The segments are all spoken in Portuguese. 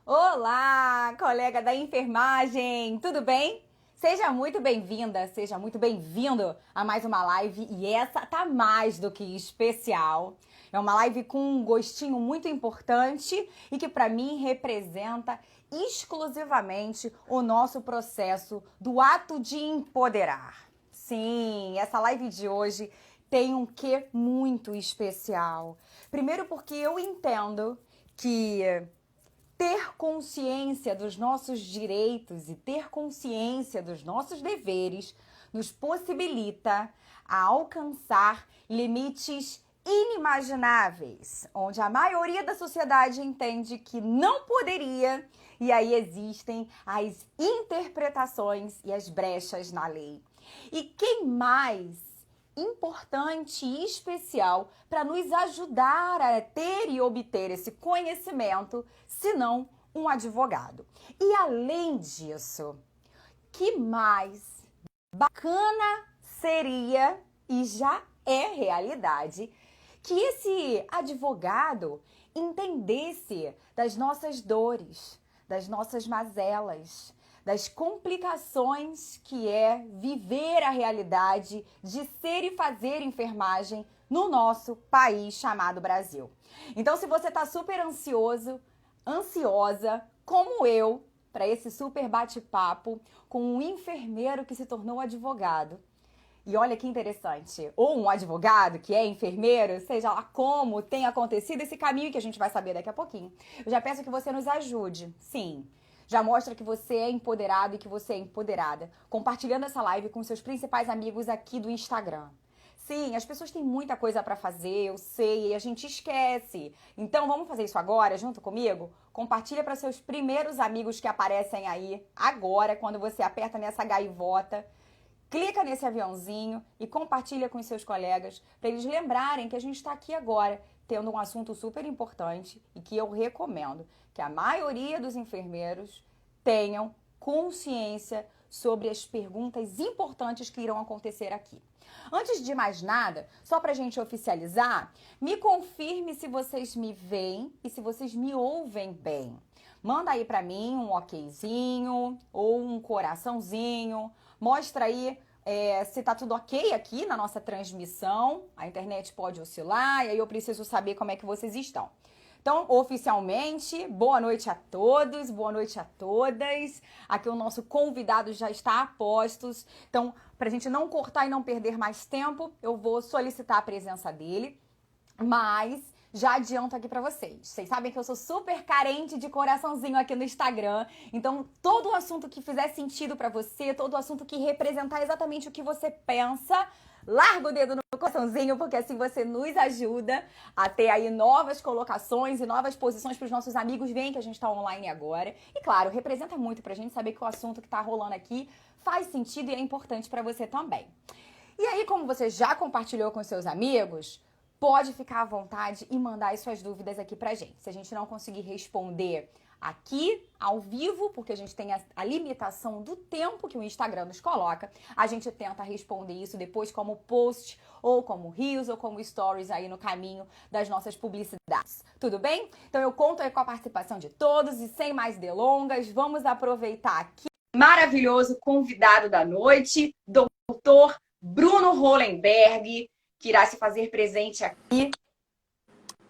Olá, colega da enfermagem, tudo bem? Seja muito bem-vinda, seja muito bem-vindo a mais uma live e essa tá mais do que especial. É uma live com um gostinho muito importante e que para mim representa exclusivamente o nosso processo do ato de empoderar. Sim, essa live de hoje tem um quê muito especial. Primeiro porque eu entendo que ter consciência dos nossos direitos e ter consciência dos nossos deveres nos possibilita a alcançar limites inimagináveis, onde a maioria da sociedade entende que não poderia, e aí existem as interpretações e as brechas na lei. E quem mais importante e especial para nos ajudar a ter e obter esse conhecimento, senão um advogado. E além disso, que mais bacana seria, e já é realidade, que esse advogado entendesse das nossas dores, das nossas mazelas, das complicações que é viver a realidade de ser e fazer enfermagem no nosso país chamado Brasil. Então, se você está super ansioso, ansiosa, como eu, para esse super bate-papo com um enfermeiro que se tornou advogado, e olha que interessante, ou um advogado que é enfermeiro, seja lá como tem acontecido esse caminho que a gente vai saber daqui a pouquinho. Eu já peço que você nos ajude, sim. Já mostra que você é empoderado e que você é empoderada, compartilhando essa live com seus principais amigos aqui do Instagram. Sim, as pessoas têm muita coisa para fazer, eu sei, e a gente esquece. Então vamos fazer isso agora, junto comigo? Compartilha para seus primeiros amigos que aparecem aí agora, quando você aperta nessa gaivota. Clica nesse aviãozinho e compartilha com os seus colegas para eles lembrarem que a gente está aqui agora tendo um assunto super importante e que eu recomendo que a maioria dos enfermeiros tenham consciência sobre as perguntas importantes que irão acontecer aqui. Antes de mais nada, só para a gente oficializar, me confirme se vocês me veem e se vocês me ouvem bem. Manda aí para mim um okzinho ou um coraçãozinho. Mostra aí se tá tudo ok aqui na nossa transmissão. A internet pode oscilar e aí eu preciso saber como é que vocês estão. Então, oficialmente, boa noite a todos, boa noite a todas. Aqui o nosso convidado já está a postos. Então, para a gente não cortar e não perder mais tempo, eu vou solicitar a presença dele. Mas já adianto aqui pra vocês. Vocês sabem que eu sou super carente de coraçãozinho aqui no Instagram. Então, todo o assunto que fizer sentido pra você, todo o assunto que representar exatamente o que você pensa, larga o dedo no coraçãozinho, porque assim você nos ajuda a ter aí novas colocações e novas posições para os nossos amigos verem que a gente tá online agora. E claro, representa muito pra gente saber que o assunto que tá rolando aqui faz sentido e é importante pra você também. E aí, como você já compartilhou com seus amigos, pode ficar à vontade e mandar as suas dúvidas aqui pra gente. Se a gente não conseguir responder aqui, ao vivo, porque a gente tem a limitação do tempo que o Instagram nos coloca, a gente tenta responder isso depois como post, ou como reels, ou como stories aí no caminho das nossas publicidades. Tudo bem? Então eu conto aí com a participação de todos e sem mais delongas, vamos aproveitar aqui maravilhoso convidado da noite, doutor Bruno Hollenberg, que irá se fazer presente aqui.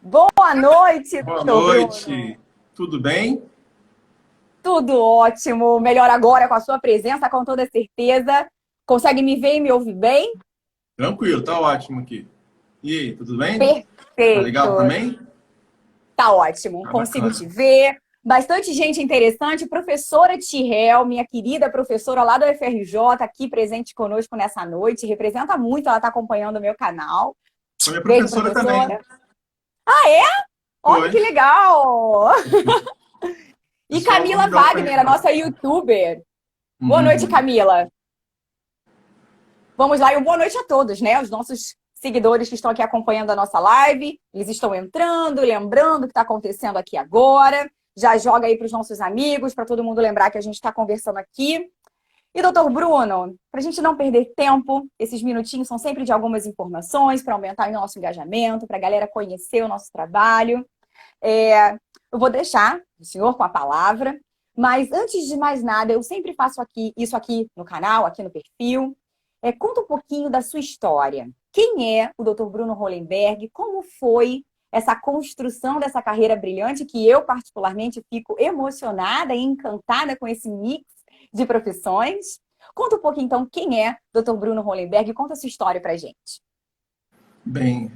Boa noite, Boa doutor Bruno. noite, tudo bem? Tudo ótimo, melhor agora com a sua presença, com toda certeza. Consegue me ver e me ouvir bem? Tranquilo, tá ótimo aqui. E aí, tudo bem? Tá legal Perfeito, também? tá ótimo, Tá consigo bacana. te ver. Bastante gente interessante, professora Tirel, minha querida professora lá do UFRJ, aqui presente conosco nessa noite, representa muito, ela está acompanhando o meu canal. Foi minha Beijo, professora também. professora. Ah, é? Olha Foi. que legal! E Pessoal, vamos Camila ligar para Wagner, a entrar. nossa youtuber. Boa noite, Uhum. Camila. Vamos lá, e boa noite a todos, né? Os nossos seguidores que estão aqui acompanhando a nossa live. Eles estão entrando, lembrando o que está acontecendo aqui agora. Já joga aí para os nossos amigos, para todo mundo lembrar que a gente está conversando aqui. E, doutor Bruno, para a gente não perder tempo, esses minutinhos são sempre de algumas informações para aumentar o nosso engajamento, para a galera conhecer o nosso trabalho. Eu vou deixar o senhor com a palavra, mas antes de mais nada, eu sempre faço isso aqui no canal, aqui no perfil. Conta um pouquinho da sua história. Quem é o Dr. Bruno Hollenberg? Como foi essa construção dessa carreira brilhante que eu, particularmente, fico emocionada e encantada com esse mix de profissões? Conta um pouquinho, então, quem é Dr. Bruno Hollenberg? Conta a sua história pra gente. Bem,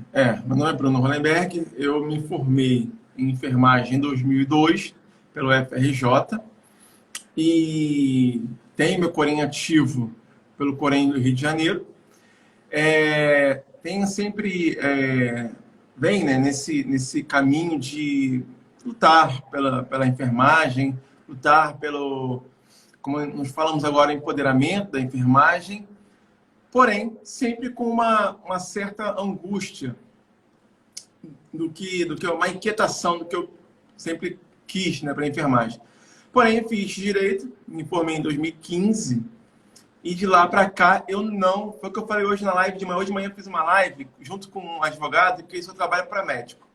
meu nome é Bruno Hollenberg, eu me formei em enfermagem em 2002 pelo FRJ e tenho meu Corém ativo pelo Corém do Rio de Janeiro. Tenho sempre, bem, né, nesse caminho de lutar pela enfermagem, lutar pelo, como nós falamos agora, empoderamento da enfermagem, porém, sempre com uma certa angústia do que uma inquietação do que eu sempre quis, né, para a enfermagem. Porém, fiz direito, me formei em 2015 e de lá para cá eu não... Foi o que eu falei hoje na live de manhã. Hoje de manhã eu fiz uma live junto com um advogado, porque isso eu trabalho para médico.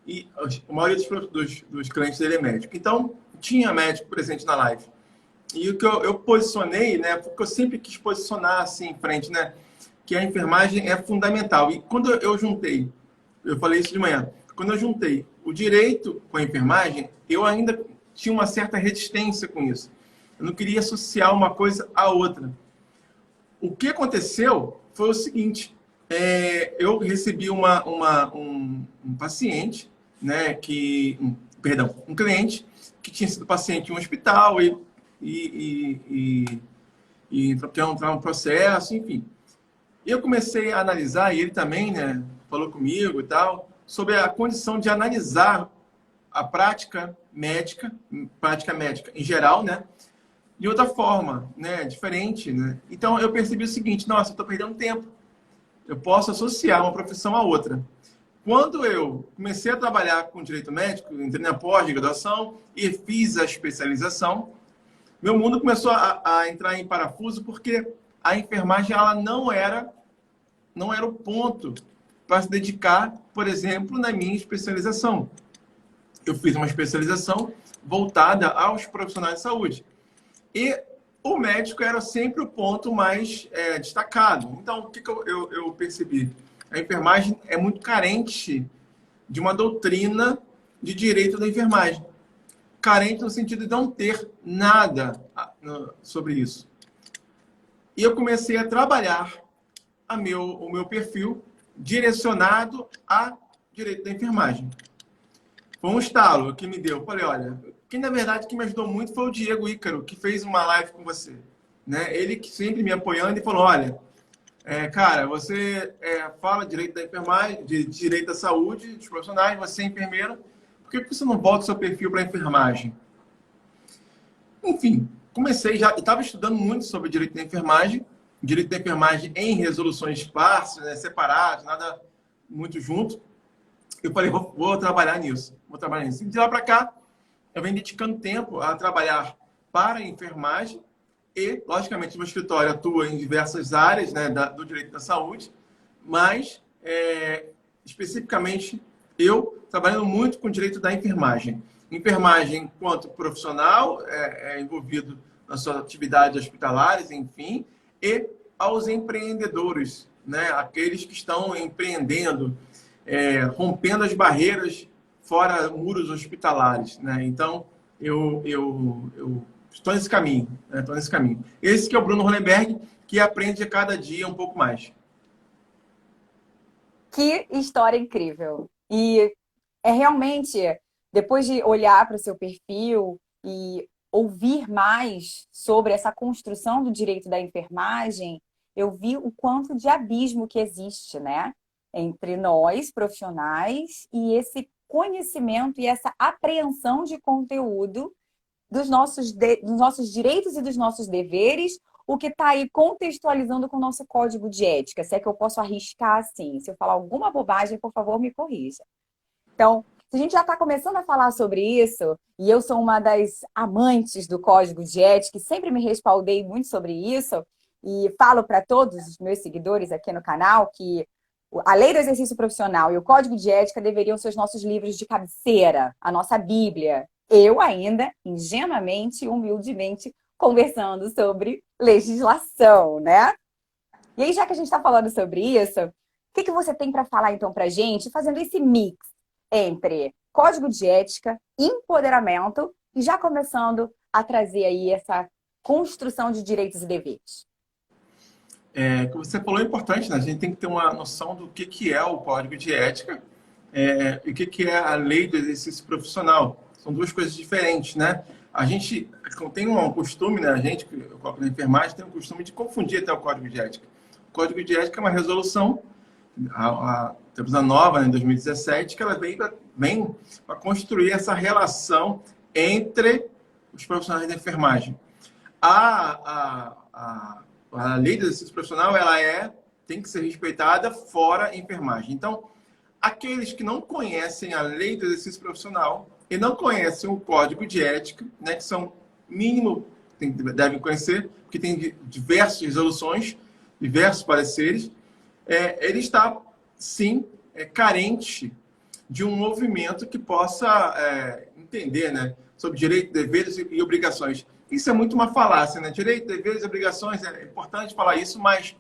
E a maioria dos clientes dele é médico. Então, tinha médico presente na live. E o que eu posicionei, né, porque eu sempre quis posicionar assim em frente, né, que a enfermagem é fundamental. E quando eu juntei, eu falei isso de manhã, quando eu juntei o direito com a enfermagem, eu ainda tinha uma certa resistência com isso. Eu não queria associar uma coisa à outra. O que aconteceu foi o seguinte, eu recebi um paciente, né, um cliente que tinha sido paciente em um hospital e quer entrar um processo, enfim. E eu comecei a analisar, e ele também, né, falou comigo e tal, sobre a condição de analisar a prática médica em geral, né, de outra forma, né, diferente, né. Então eu percebi o seguinte, nossa, eu estou perdendo tempo. Eu posso associar uma profissão à outra. Quando eu comecei a trabalhar com direito médico, entrei na pós-graduação e fiz a especialização, meu mundo começou a entrar em parafuso porque a enfermagem ela não era o ponto para se dedicar, por exemplo, na minha especialização. Eu fiz uma especialização voltada aos profissionais de saúde. E o médico era sempre o ponto mais destacado. Então, o que eu percebi? A enfermagem é muito carente de uma doutrina de direito da enfermagem. Carente no sentido de não ter nada sobre isso. E eu comecei a trabalhar o meu perfil direcionado a direito da enfermagem. Foi um estalo que me deu. Eu falei, olha, quem na verdade que me ajudou muito foi o Diego Ícaro, que fez uma live com você. Né? Ele que sempre me apoiando e falou, olha, cara, você fala direito da enfermagem, de direito da saúde, dos profissionais, você é enfermeiro, por que você não volta o seu perfil para a enfermagem? Enfim, estava estudando muito sobre direito da enfermagem em resoluções esparsas, né, separadas, nada muito junto. Eu falei, vou trabalhar nisso. E de lá para cá, eu venho dedicando tempo a trabalhar para a enfermagem e, logicamente, meu escritório atua em diversas áreas, né, do direito da saúde, mas, especificamente, eu trabalhando muito com o direito da enfermagem. Enfermagem, enquanto profissional, envolvido nas suas atividades hospitalares, enfim, e aos empreendedores, né, aqueles que estão empreendendo, rompendo as barreiras fora muros hospitalares, né? Então, eu estou nesse caminho, né? Estou nesse caminho. Esse que é o Bruno Hollenberg, que aprende a cada dia um pouco mais. Que história incrível! E realmente, depois de olhar para o seu perfil e ouvir mais sobre essa construção do direito da enfermagem, eu vi o quanto de abismo que existe, né? Entre nós, profissionais, e esse conhecimento e essa apreensão de conteúdo dos nossos direitos e dos nossos deveres, o que está aí contextualizando com o nosso código de ética. Se é que eu posso arriscar assim. Se eu falar alguma bobagem, por favor, me corrija. Então, se a gente já está começando a falar sobre isso, e eu sou uma das amantes do código de ética, e sempre me respaldei muito sobre isso, e falo para todos os meus seguidores aqui no canal que A Lei do Exercício Profissional e o Código de Ética deveriam ser os nossos livros de cabeceira, a nossa Bíblia. Eu ainda, ingenuamente e humildemente, conversando sobre legislação, né? E aí, já que a gente está falando sobre isso, o que você tem para falar, então, para a gente, fazendo esse mix entre código de ética, empoderamento e já começando a trazer aí essa construção de direitos e deveres? O que você falou é importante, né? A gente tem que ter uma noção do que é o código de ética e o que é a lei do exercício profissional. São duas coisas diferentes, né? A gente tem um costume, né? A gente, na enfermagem, tem um costume de confundir até o código de ética. O código de ética é uma resolução, temos a nova, né, em 2017, que ela vem para construir essa relação entre os profissionais da enfermagem. A lei do exercício profissional, tem que ser respeitada fora a enfermagem. Então, aqueles que não conhecem a lei do exercício profissional e não conhecem o código de ética, né, que são mínimo, devem conhecer, porque tem diversas resoluções, diversos pareceres, ele está, sim, carente de um movimento que possa entender, né, sobre direito, deveres e obrigações. Isso é muito uma falácia, né? Direito, deveres e obrigações, é importante falar isso, mas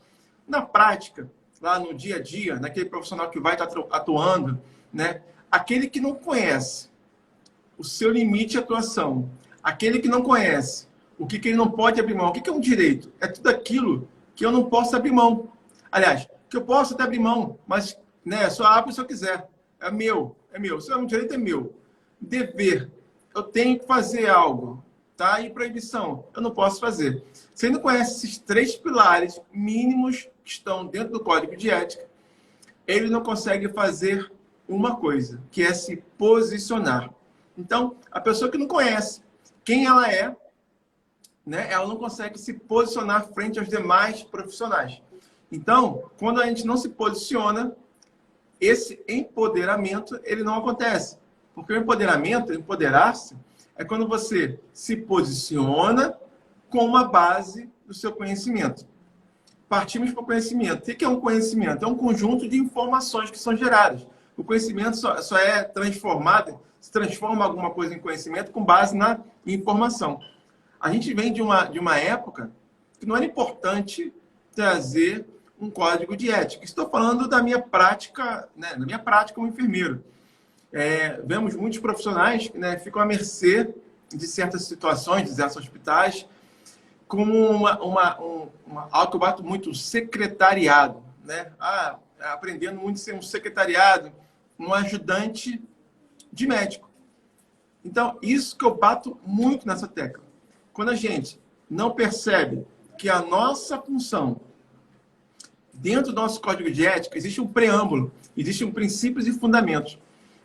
na prática, lá no dia a dia, naquele profissional que vai estar atuando, né, aquele que não conhece o seu limite de atuação, aquele que não conhece o que ele não pode abrir mão, o que é um direito? É tudo aquilo que eu não posso abrir mão. Aliás, que eu posso até abrir mão, mas, né, só abro se eu quiser. É meu, é meu. Se é um direito, é meu. Dever, eu tenho que fazer algo, tá? E proibição, eu não posso fazer. Se ele não conhece esses três pilares mínimos que estão dentro do Código de Ética, ele não consegue fazer uma coisa, que é se posicionar. Então, a pessoa que não conhece quem ela é, né, ela não consegue se posicionar frente aos demais profissionais. Então, quando a gente não se posiciona, esse empoderamento, ele não acontece. Porque o empoderamento, empoderar-se, é quando você se posiciona com uma base do seu conhecimento. Partimos para o conhecimento. O que é um conhecimento? É um conjunto de informações que são geradas. O conhecimento só é transformado, se transforma alguma coisa em conhecimento com base na informação. A gente vem de uma época que não era importante trazer um código de ética. Estou falando da minha prática, né, da minha prática como enfermeiro. Vemos muitos profissionais que, né, ficam à mercê de certas situações, de certos hospitais, como algo que eu bato muito, secretariado, né? Aprendendo muito a ser um secretariado, um ajudante de médico. Então, isso que eu bato muito nessa tecla. Quando a gente não percebe que a nossa função, dentro do nosso código de ética, existe um preâmbulo, existem princípios e fundamentos.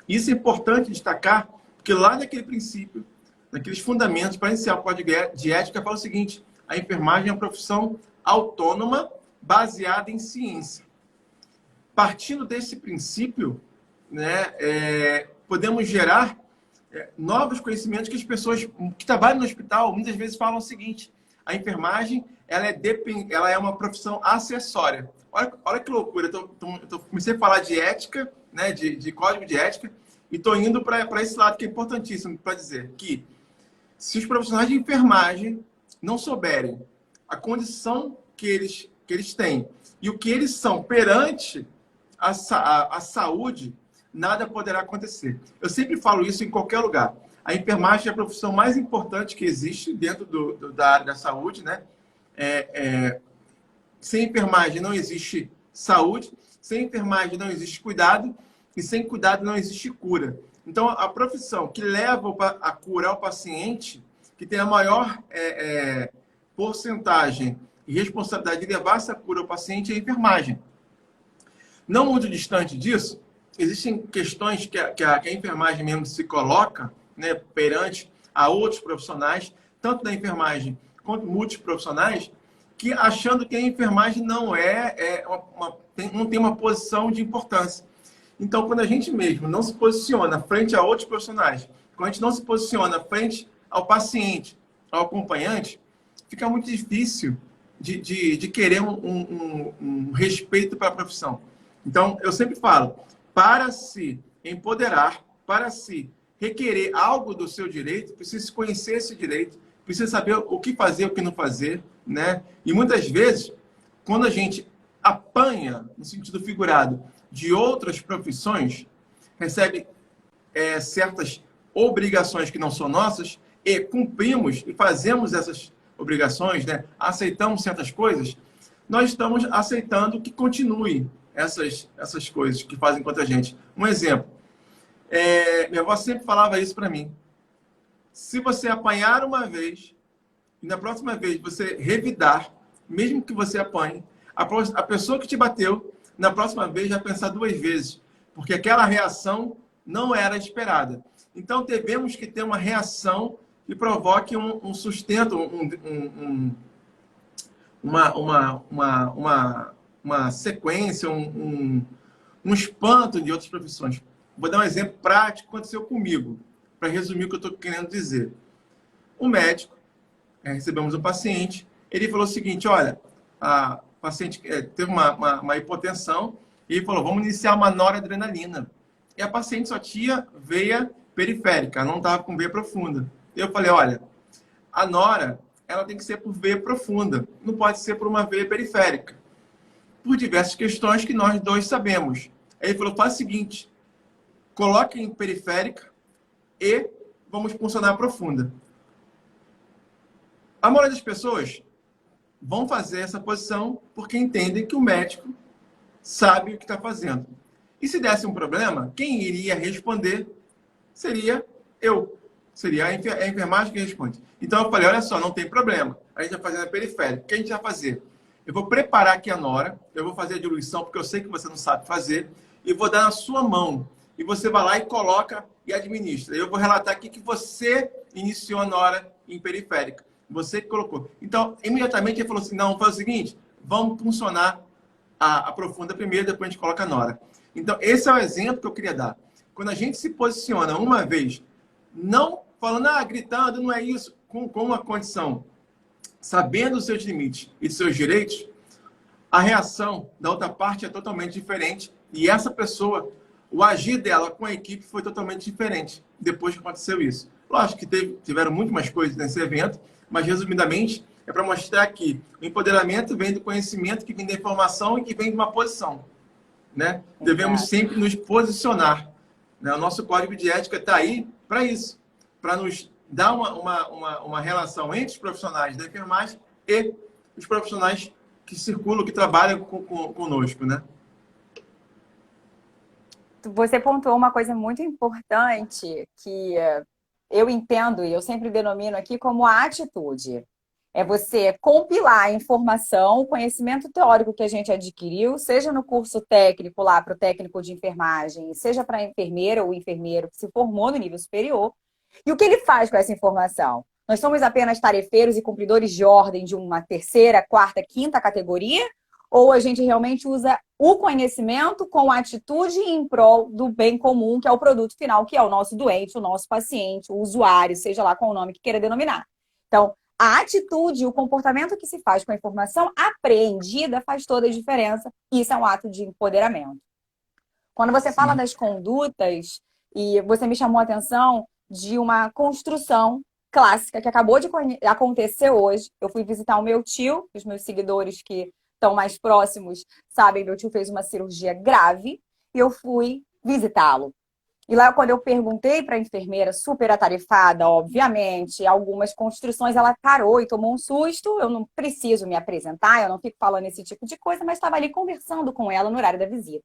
Isso é importante destacar, porque lá naquele princípio, naqueles fundamentos, para iniciar o código de ética, fala o seguinte: a enfermagem é uma profissão autônoma, baseada em ciência. Partindo desse princípio, né, podemos gerar novos conhecimentos que as pessoas que trabalham no hospital muitas vezes falam o seguinte: a enfermagem ela é uma profissão acessória. Olha que loucura, comecei a falar de ética, né, de código de ética, e estou indo para esse lado que é importantíssimo para dizer que se os profissionais de enfermagem não souberem a condição que eles têm e o que eles são perante a saúde, nada poderá acontecer. Eu sempre falo isso em qualquer lugar. A enfermagem é a profissão mais importante que existe dentro da área da saúde, né? Sem enfermagem não existe saúde, sem enfermagem não existe cuidado, e sem cuidado não existe cura. Então, a profissão que leva a curar o paciente, que tem a maior porcentagem e responsabilidade de levar essa cura ao paciente, é a enfermagem. Não muito distante disso, existem questões que a enfermagem mesmo se coloca, né, perante a outros profissionais, tanto da enfermagem quanto multiprofissionais, que achando que a enfermagem não não tem uma posição de importância. Então, quando a gente mesmo não se posiciona frente a outros profissionais, quando a gente não se posiciona frente ao paciente, ao acompanhante, fica muito difícil de querer um respeito para a profissão. Então, eu sempre falo, para se empoderar, para se requerer algo do seu direito, precisa conhecer esse direito, precisa saber o que fazer, o que não fazer, né? E muitas vezes, quando a gente apanha, no sentido figurado, de outras profissões, recebe certas obrigações que não são nossas e cumprimos e fazemos essas obrigações, né? Aceitamos certas coisas, nós estamos aceitando que continue essas coisas que fazem contra a gente. Um exemplo, minha avó sempre falava isso para mim. Se você apanhar uma vez, e na próxima vez você revidar, mesmo que você apanhe, a pessoa que te bateu, na próxima vez vai pensar duas vezes, porque aquela reação não era esperada. Então, devemos que ter uma reação que provoque um sustento, uma sequência, um espanto de outras profissões. Vou dar um exemplo prático que aconteceu comigo, para resumir o que eu estou querendo dizer. O médico, recebemos um paciente, ele falou o seguinte, olha, a paciente teve uma hipotensão, e ele falou, vamos iniciar uma noradrenalina. E a paciente só tinha veia periférica, não estava com veia profunda. Eu falei, olha, a nora, ela tem que ser por veia profunda, não pode ser por uma veia periférica. Por diversas questões que nós dois sabemos. Aí ele falou, faz o seguinte, coloque em periférica e vamos funcionar profunda. A maioria das pessoas vão fazer essa posição porque entendem que o médico sabe o que está fazendo. E se desse um problema, quem iria responder seria eu. Seria a enfermagem que responde. Então eu falei, olha só, não tem problema. A gente vai fazer na periférica. O que a gente vai fazer? Eu vou preparar aqui a nora, eu vou fazer a diluição, porque eu sei que você não sabe fazer, e vou dar na sua mão. E você vai lá e coloca e administra. Eu vou relatar aqui que você iniciou a nora em periférica. Você que colocou. Então, imediatamente ele falou assim, não, faz o seguinte, vamos funcionar a profunda primeiro, depois a gente coloca a nora. Então, esse é o exemplo que eu queria dar. Quando a gente se posiciona uma vez, não falando, gritando, não é isso, com uma condição, sabendo os seus limites e seus direitos, a reação da outra parte é totalmente diferente. E essa pessoa, o agir dela com a equipe foi totalmente diferente depois que aconteceu isso. Lógico que tiveram muito mais coisas nesse evento, mas resumidamente é para mostrar que o empoderamento vem do conhecimento, que vem da informação e que vem de uma posição, né? Devemos sempre nos posicionar, né? O nosso código de ética está aí para isso, para nos dar uma relação entre os profissionais da enfermagem e os profissionais que circulam, que trabalham conosco, né? Você pontuou uma coisa muito importante que eu entendo e eu sempre denomino aqui como a atitude. É você compilar a informação, o conhecimento teórico que a gente adquiriu, seja no curso técnico lá para o técnico de enfermagem, seja para a enfermeira ou enfermeiro que se formou no nível superior. E o que ele faz com essa informação? Nós somos apenas tarefeiros e cumpridores de ordem de uma terceira, quarta, quinta categoria? Ou a gente realmente usa o conhecimento com a atitude em prol do bem comum, que é o produto final, que é o nosso doente, o nosso paciente, o usuário, seja lá qual o nome que queira denominar. Então, a atitude, o comportamento que se faz com a informação apreendida faz toda a diferença. Isso é um ato de empoderamento. Quando você fala das condutas, e você me chamou a atenção de uma construção clássica que acabou de acontecer hoje. Eu fui visitar o meu tio, os meus seguidores que estão mais próximos sabem, meu tio fez uma cirurgia grave e eu fui visitá-lo. E lá, quando eu perguntei para a enfermeira, super atarefada, obviamente, algumas construções, ela parou e tomou um susto. Eu não preciso me apresentar, eu não fico falando esse tipo de coisa, mas estava ali conversando com ela no horário da visita.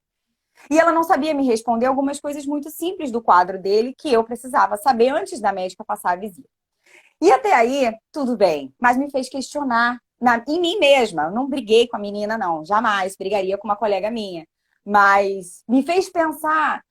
E ela não sabia me responder algumas coisas muito simples do quadro dele que eu precisava saber antes da médica passar a visita. E até aí, tudo bem, mas me fez questionar em mim mesma. Eu não briguei com a menina, não. Jamais brigaria com uma colega minha. Mas me fez pensar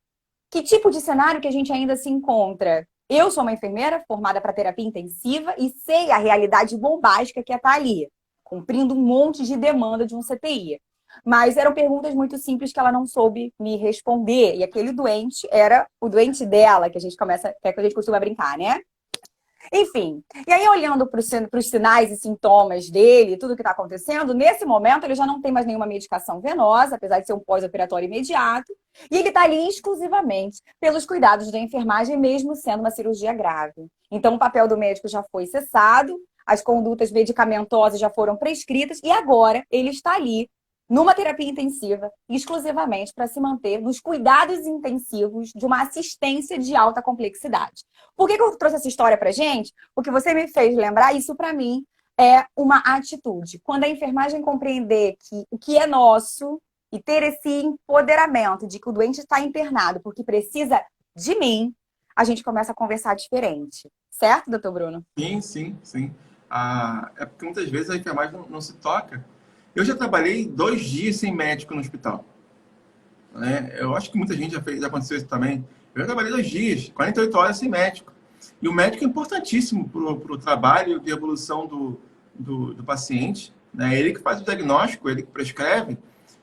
que tipo de cenário que a gente ainda se encontra. Eu sou uma enfermeira formada para terapia intensiva e sei a realidade bombástica que é estar ali, cumprindo um monte de demanda de um CTI. Mas eram perguntas muito simples que ela não soube me responder. E aquele doente era o doente dela, que a gente costuma brincar, né? Enfim, e aí olhando para os sinais e sintomas dele, tudo que está acontecendo, nesse momento ele já não tem mais nenhuma medicação venosa, apesar de ser um pós-operatório imediato, e ele está ali exclusivamente pelos cuidados da enfermagem, mesmo sendo uma cirurgia grave. Então o papel do médico já foi cessado, as condutas medicamentosas já foram prescritas, e agora ele está ali numa terapia intensiva, exclusivamente para se manter nos cuidados intensivos de uma assistência de alta complexidade. Por que eu trouxe essa história para gente? Porque você me fez lembrar, isso para mim é uma atitude. Quando a enfermagem compreender que o que é nosso e ter esse empoderamento de que o doente está internado porque precisa de mim, a gente começa a conversar diferente. Certo, doutor Bruno? Sim, sim, sim. É porque muitas vezes a enfermagem não se toca. Eu já trabalhei 2 dias sem médico no hospital, né? Eu acho que muita gente já aconteceu isso também. Eu já trabalhei 2 dias, 48 horas sem médico. E o médico é importantíssimo para o trabalho de evolução do paciente, né? Ele que faz o diagnóstico, ele que prescreve,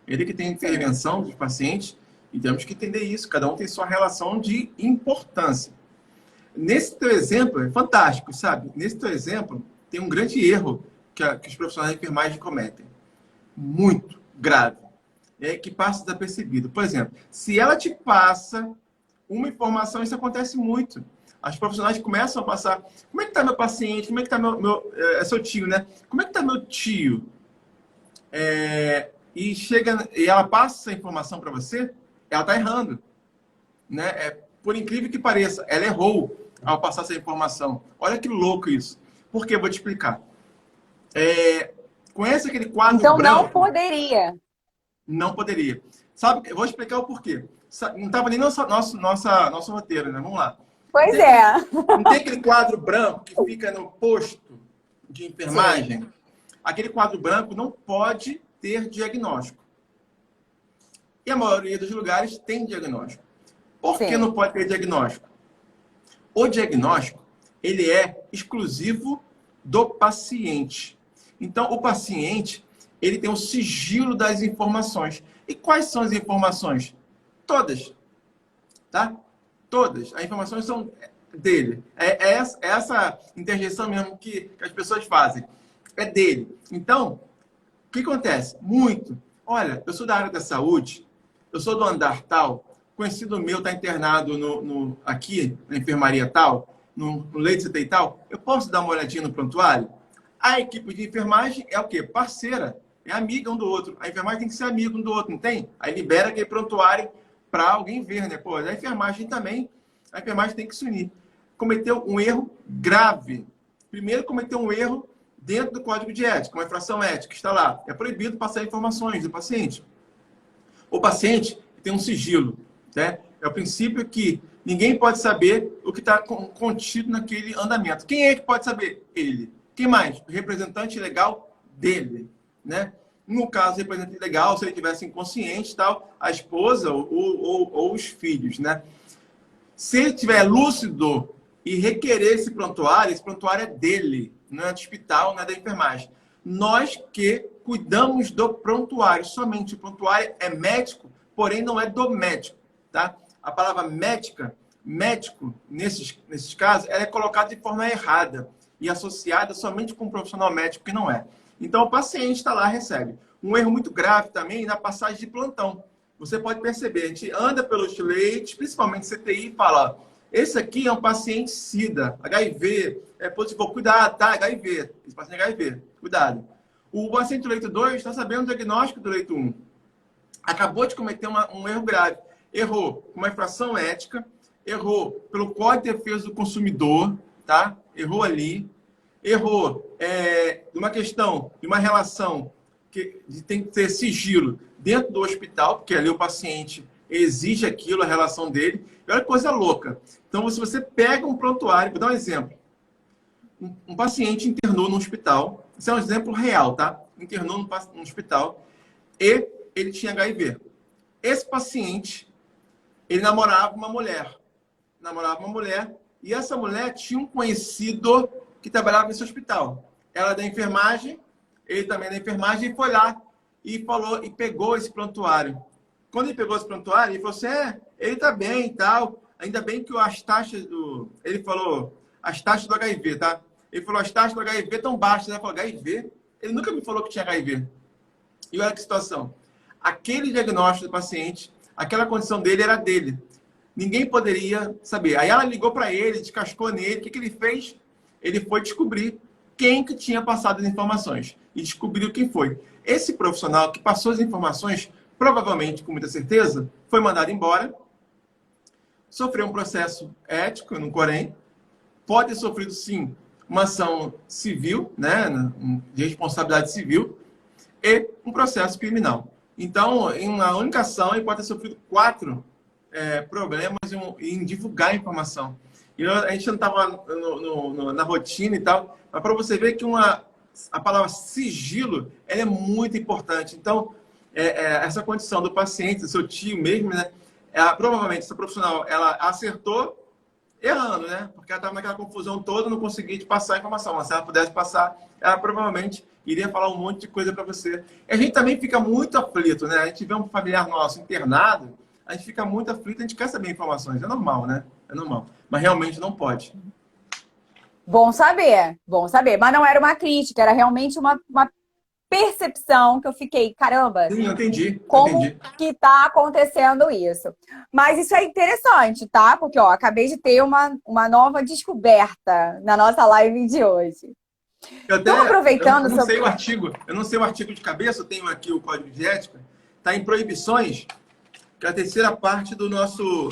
ele que tem intervenção dos pacientes. E temos que entender isso. Cada um tem sua relação de importância. Nesse teu exemplo, é fantástico, sabe? Nesse teu exemplo, tem um grande erro que os profissionais de enfermagem cometem. Muito grave. Que passa desapercebido. Por exemplo, se ela te passa uma informação, isso acontece muito. As profissionais começam a passar, como é que está meu paciente? Como é que está é seu tio, né? Como é que está meu tio? E ela passa essa informação para você, ela está errando, né? Por incrível que pareça, ela errou ao passar essa informação. Olha que louco isso. Por quê? Eu vou te explicar. Conhece aquele quadro então, branco? não poderia. Não poderia. Sabe, eu vou explicar o porquê. Não estava nem no nosso roteiro, né? Vamos lá. Pois é. Não tem aquele quadro branco que fica no posto de enfermagem? Sim. Aquele quadro branco não pode ter diagnóstico. E a maioria dos lugares tem diagnóstico. Por que não pode ter diagnóstico? O diagnóstico, ele é exclusivo do paciente. Então, o paciente, ele tem o sigilo das informações. E quais são as informações? Todas. Tá? Todas. As informações são dele. É essa interjeição mesmo que as pessoas fazem. É dele. Então, o que acontece? Muito. Olha, eu sou da área da saúde, eu sou do andar tal, conhecido meu está internado aqui, na enfermaria tal, no leito de CTI tal, eu posso dar uma olhadinha no prontuário? A equipe de enfermagem é o quê? Parceira. É amiga um do outro. A enfermagem tem que ser amiga um do outro, não tem? Aí libera aquele prontuário para alguém ver, né? Pô, a enfermagem também, a enfermagem tem que se unir. Cometeu um erro grave. Primeiro, cometeu um erro dentro do código de ética, uma infração ética, está lá. É proibido passar informações do paciente. O paciente tem um sigilo, né? É o princípio que ninguém pode saber o que está contido naquele andamento. Quem é que pode saber? Ele. Quem mais? O representante legal dele, né? No caso, o representante legal, se ele tivesse inconsciente, tal, a esposa ou os filhos, né? Se ele estiver lúcido e requerer esse prontuário é dele, não é do hospital, não é da enfermagem. Nós que cuidamos do prontuário, somente o prontuário é médico, porém não é do médico, tá? A palavra médico, nesses casos, ela é colocada de forma errada e associada somente com um profissional médico que não é. Então, o paciente está lá, recebe. Um erro muito grave também na passagem de plantão. Você pode perceber, a gente anda pelos leitos, principalmente CTI, e fala, esse aqui é um paciente SIDA, HIV, positivo, cuidado, tá? HIV, esse paciente é HIV, cuidado. O paciente do leito 2 está sabendo o diagnóstico do leito 1. Acabou de cometer um erro grave. Errou uma infração ética, errou pelo Código de Defesa do Consumidor, tá? Errou ali. Errou uma questão, de uma relação que tem que ter sigilo dentro do hospital, porque ali o paciente exige aquilo, a relação dele. E olha que coisa louca. Então, se você pega um prontuário, vou dar um exemplo. Um paciente internou no hospital, isso é um exemplo real, tá? Internou no hospital e ele tinha HIV. Esse paciente, ele namorava uma mulher. E essa mulher tinha um conhecido que trabalhava nesse hospital. Ela é da enfermagem, ele também é da enfermagem, e foi lá e falou e pegou esse prontuário. Quando ele pegou esse prontuário, ele falou assim, ele tá bem e tal, ainda bem que as taxas do... Ele falou, as taxas do HIV, tá? Ele falou, as taxas do HIV estão baixas. Ele falou, HIV? Ele nunca me falou que tinha HIV. E olha que situação. Aquele diagnóstico do paciente, aquela condição dele era dele. Ninguém poderia saber. Aí ela ligou para ele, descascou nele. O que ele fez? Ele foi descobrir quem que tinha passado as informações. E descobriu quem foi. Esse profissional que passou as informações, provavelmente, com muita certeza, foi mandado embora, sofreu um processo ético no Corém, pode ter sofrido, sim, uma ação civil, né, de responsabilidade civil, e um processo criminal. Então, em uma única ação, ele pode ter sofrido 4 problemas em divulgar a informação. E a gente não estava na rotina e tal, mas para você ver que a palavra sigilo ela é muito importante. Então, essa condição do paciente, do seu tio mesmo, né? Provavelmente, essa profissional, ela acertou errando, né? Porque ela estava naquela confusão toda, não conseguia te passar a informação. Mas se ela pudesse passar, ela provavelmente iria falar um monte de coisa para você. E a gente também fica muito aflito, né? A gente vê um familiar nosso internado, a gente fica muito aflito, a gente quer saber informações. É normal, né? É normal. Mas realmente não pode. Bom saber, bom saber. Mas não era uma crítica, era realmente uma percepção que eu fiquei, caramba, Sim, eu entendi. como que tá acontecendo isso? Mas isso é interessante, tá? Porque, ó, acabei de ter uma nova descoberta na nossa live de hoje. Então, aproveitando... Eu não sei o artigo, eu não sei o artigo de cabeça, eu tenho aqui o código de ética, tá em proibições, que é a terceira parte do nosso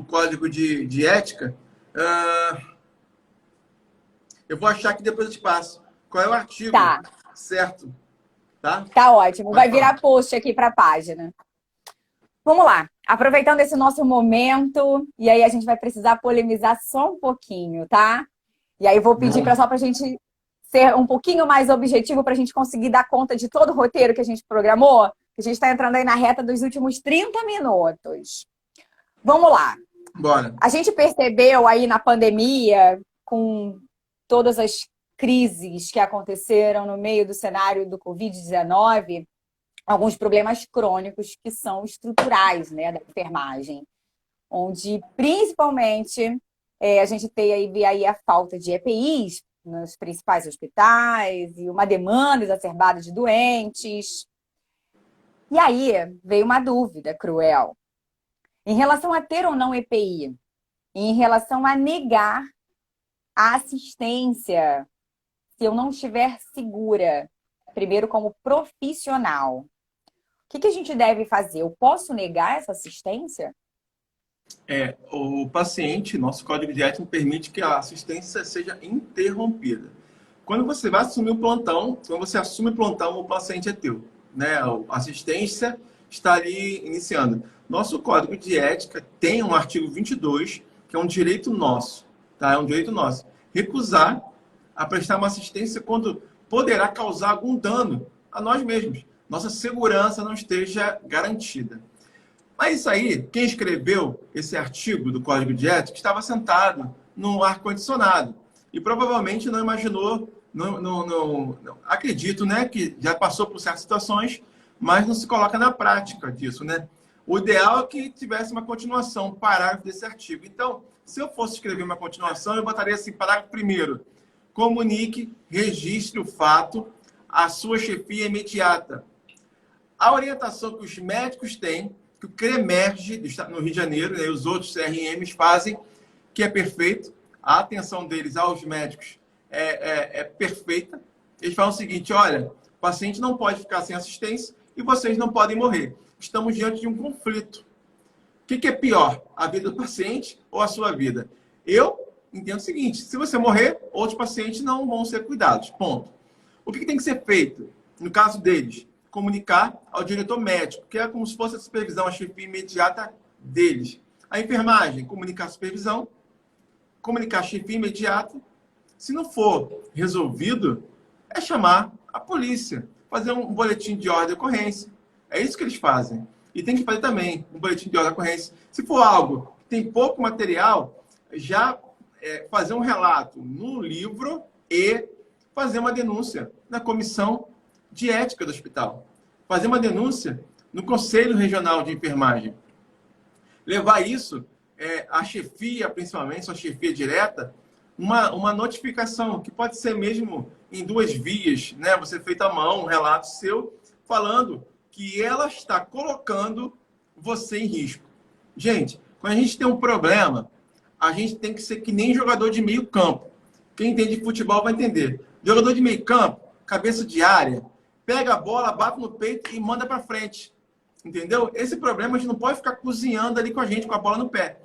código de ética. Eu vou achar que depois eu te passo. Qual é o artigo? Tá. Certo. Tá? Tá ótimo. Vai virar post aqui para a página. Vamos lá. Aproveitando esse nosso momento, e aí a gente vai precisar polemizar só um pouquinho, tá? E aí vou pedir só para a gente ser um pouquinho mais objetivo para a gente conseguir dar conta de todo o roteiro que a gente programou. A gente está entrando aí na reta dos últimos 30 minutos. Vamos lá. Bora. A gente percebeu aí na pandemia, com todas as crises que aconteceram no meio do cenário do Covid-19, alguns problemas crônicos que são estruturais, né, da enfermagem, onde principalmente a gente tem aí a falta de EPIs nos principais hospitais e uma demanda exacerbada de doentes. E aí veio uma dúvida cruel. Em relação a ter ou não EPI, em relação a negar a assistência, se eu não estiver segura, primeiro como profissional, o que a gente deve fazer? Eu posso negar essa assistência? O paciente, nosso código de ética permite que a assistência seja interrompida. Quando você vai assumir o plantão, quando você assume o plantão, o paciente é teu, né? A assistência está ali iniciando. Nosso código de ética tem um artigo 22, que é um direito nosso, tá? É um direito nosso. Recusar a prestar uma assistência quando poderá causar algum dano a nós mesmos. Nossa segurança não esteja garantida. Mas isso aí, quem escreveu esse artigo do Código de Ética estava sentado no ar-condicionado e provavelmente não imaginou, não acredito, né, que já passou por certas situações, mas não se coloca na prática disso, né? O ideal é que tivesse uma continuação, um parágrafo desse artigo. Então, se eu fosse escrever uma continuação, eu botaria assim, parágrafo primeiro, comunique, registre o fato à sua chefia imediata. A orientação que os médicos têm, que o CREMERGE, no Rio de Janeiro, né, e os outros CRMs fazem, que é perfeito, a atenção deles aos médicos é perfeita. Eles falam o seguinte, olha, o paciente não pode ficar sem assistência e vocês não podem morrer. Estamos diante de um conflito. O que é pior, a vida do paciente ou a sua vida? Eu entendo o seguinte, se você morrer, outros pacientes não vão ser cuidados, ponto. O que tem que ser feito? No caso deles, comunicar ao diretor médico, que é como se fosse a supervisão, a chefia imediata deles. A enfermagem, comunicar a supervisão, comunicar a chefia imediata. Se não for resolvido, é chamar a polícia, fazer um boletim de ordem de ocorrência. É isso que eles fazem. E tem que fazer também um boletim de ordem de ocorrência. Se for algo que tem pouco material, já fazer um relato no livro e fazer uma denúncia na comissão de ética do hospital. Fazer uma denúncia no Conselho Regional de Enfermagem. Levar isso a chefia, principalmente, sua chefia direta, uma notificação, que pode ser mesmo em duas vias, né? Você feito à mão, um relato seu, falando que ela está colocando você em risco. Gente, quando a gente tem um problema, a gente tem que ser que nem jogador de meio campo. Quem entende de futebol vai entender. Jogador de meio campo, cabeça de área, pega a bola, bate no peito e manda para frente. Entendeu? Esse problema a gente não pode ficar cozinhando ali com a gente, com a bola no pé.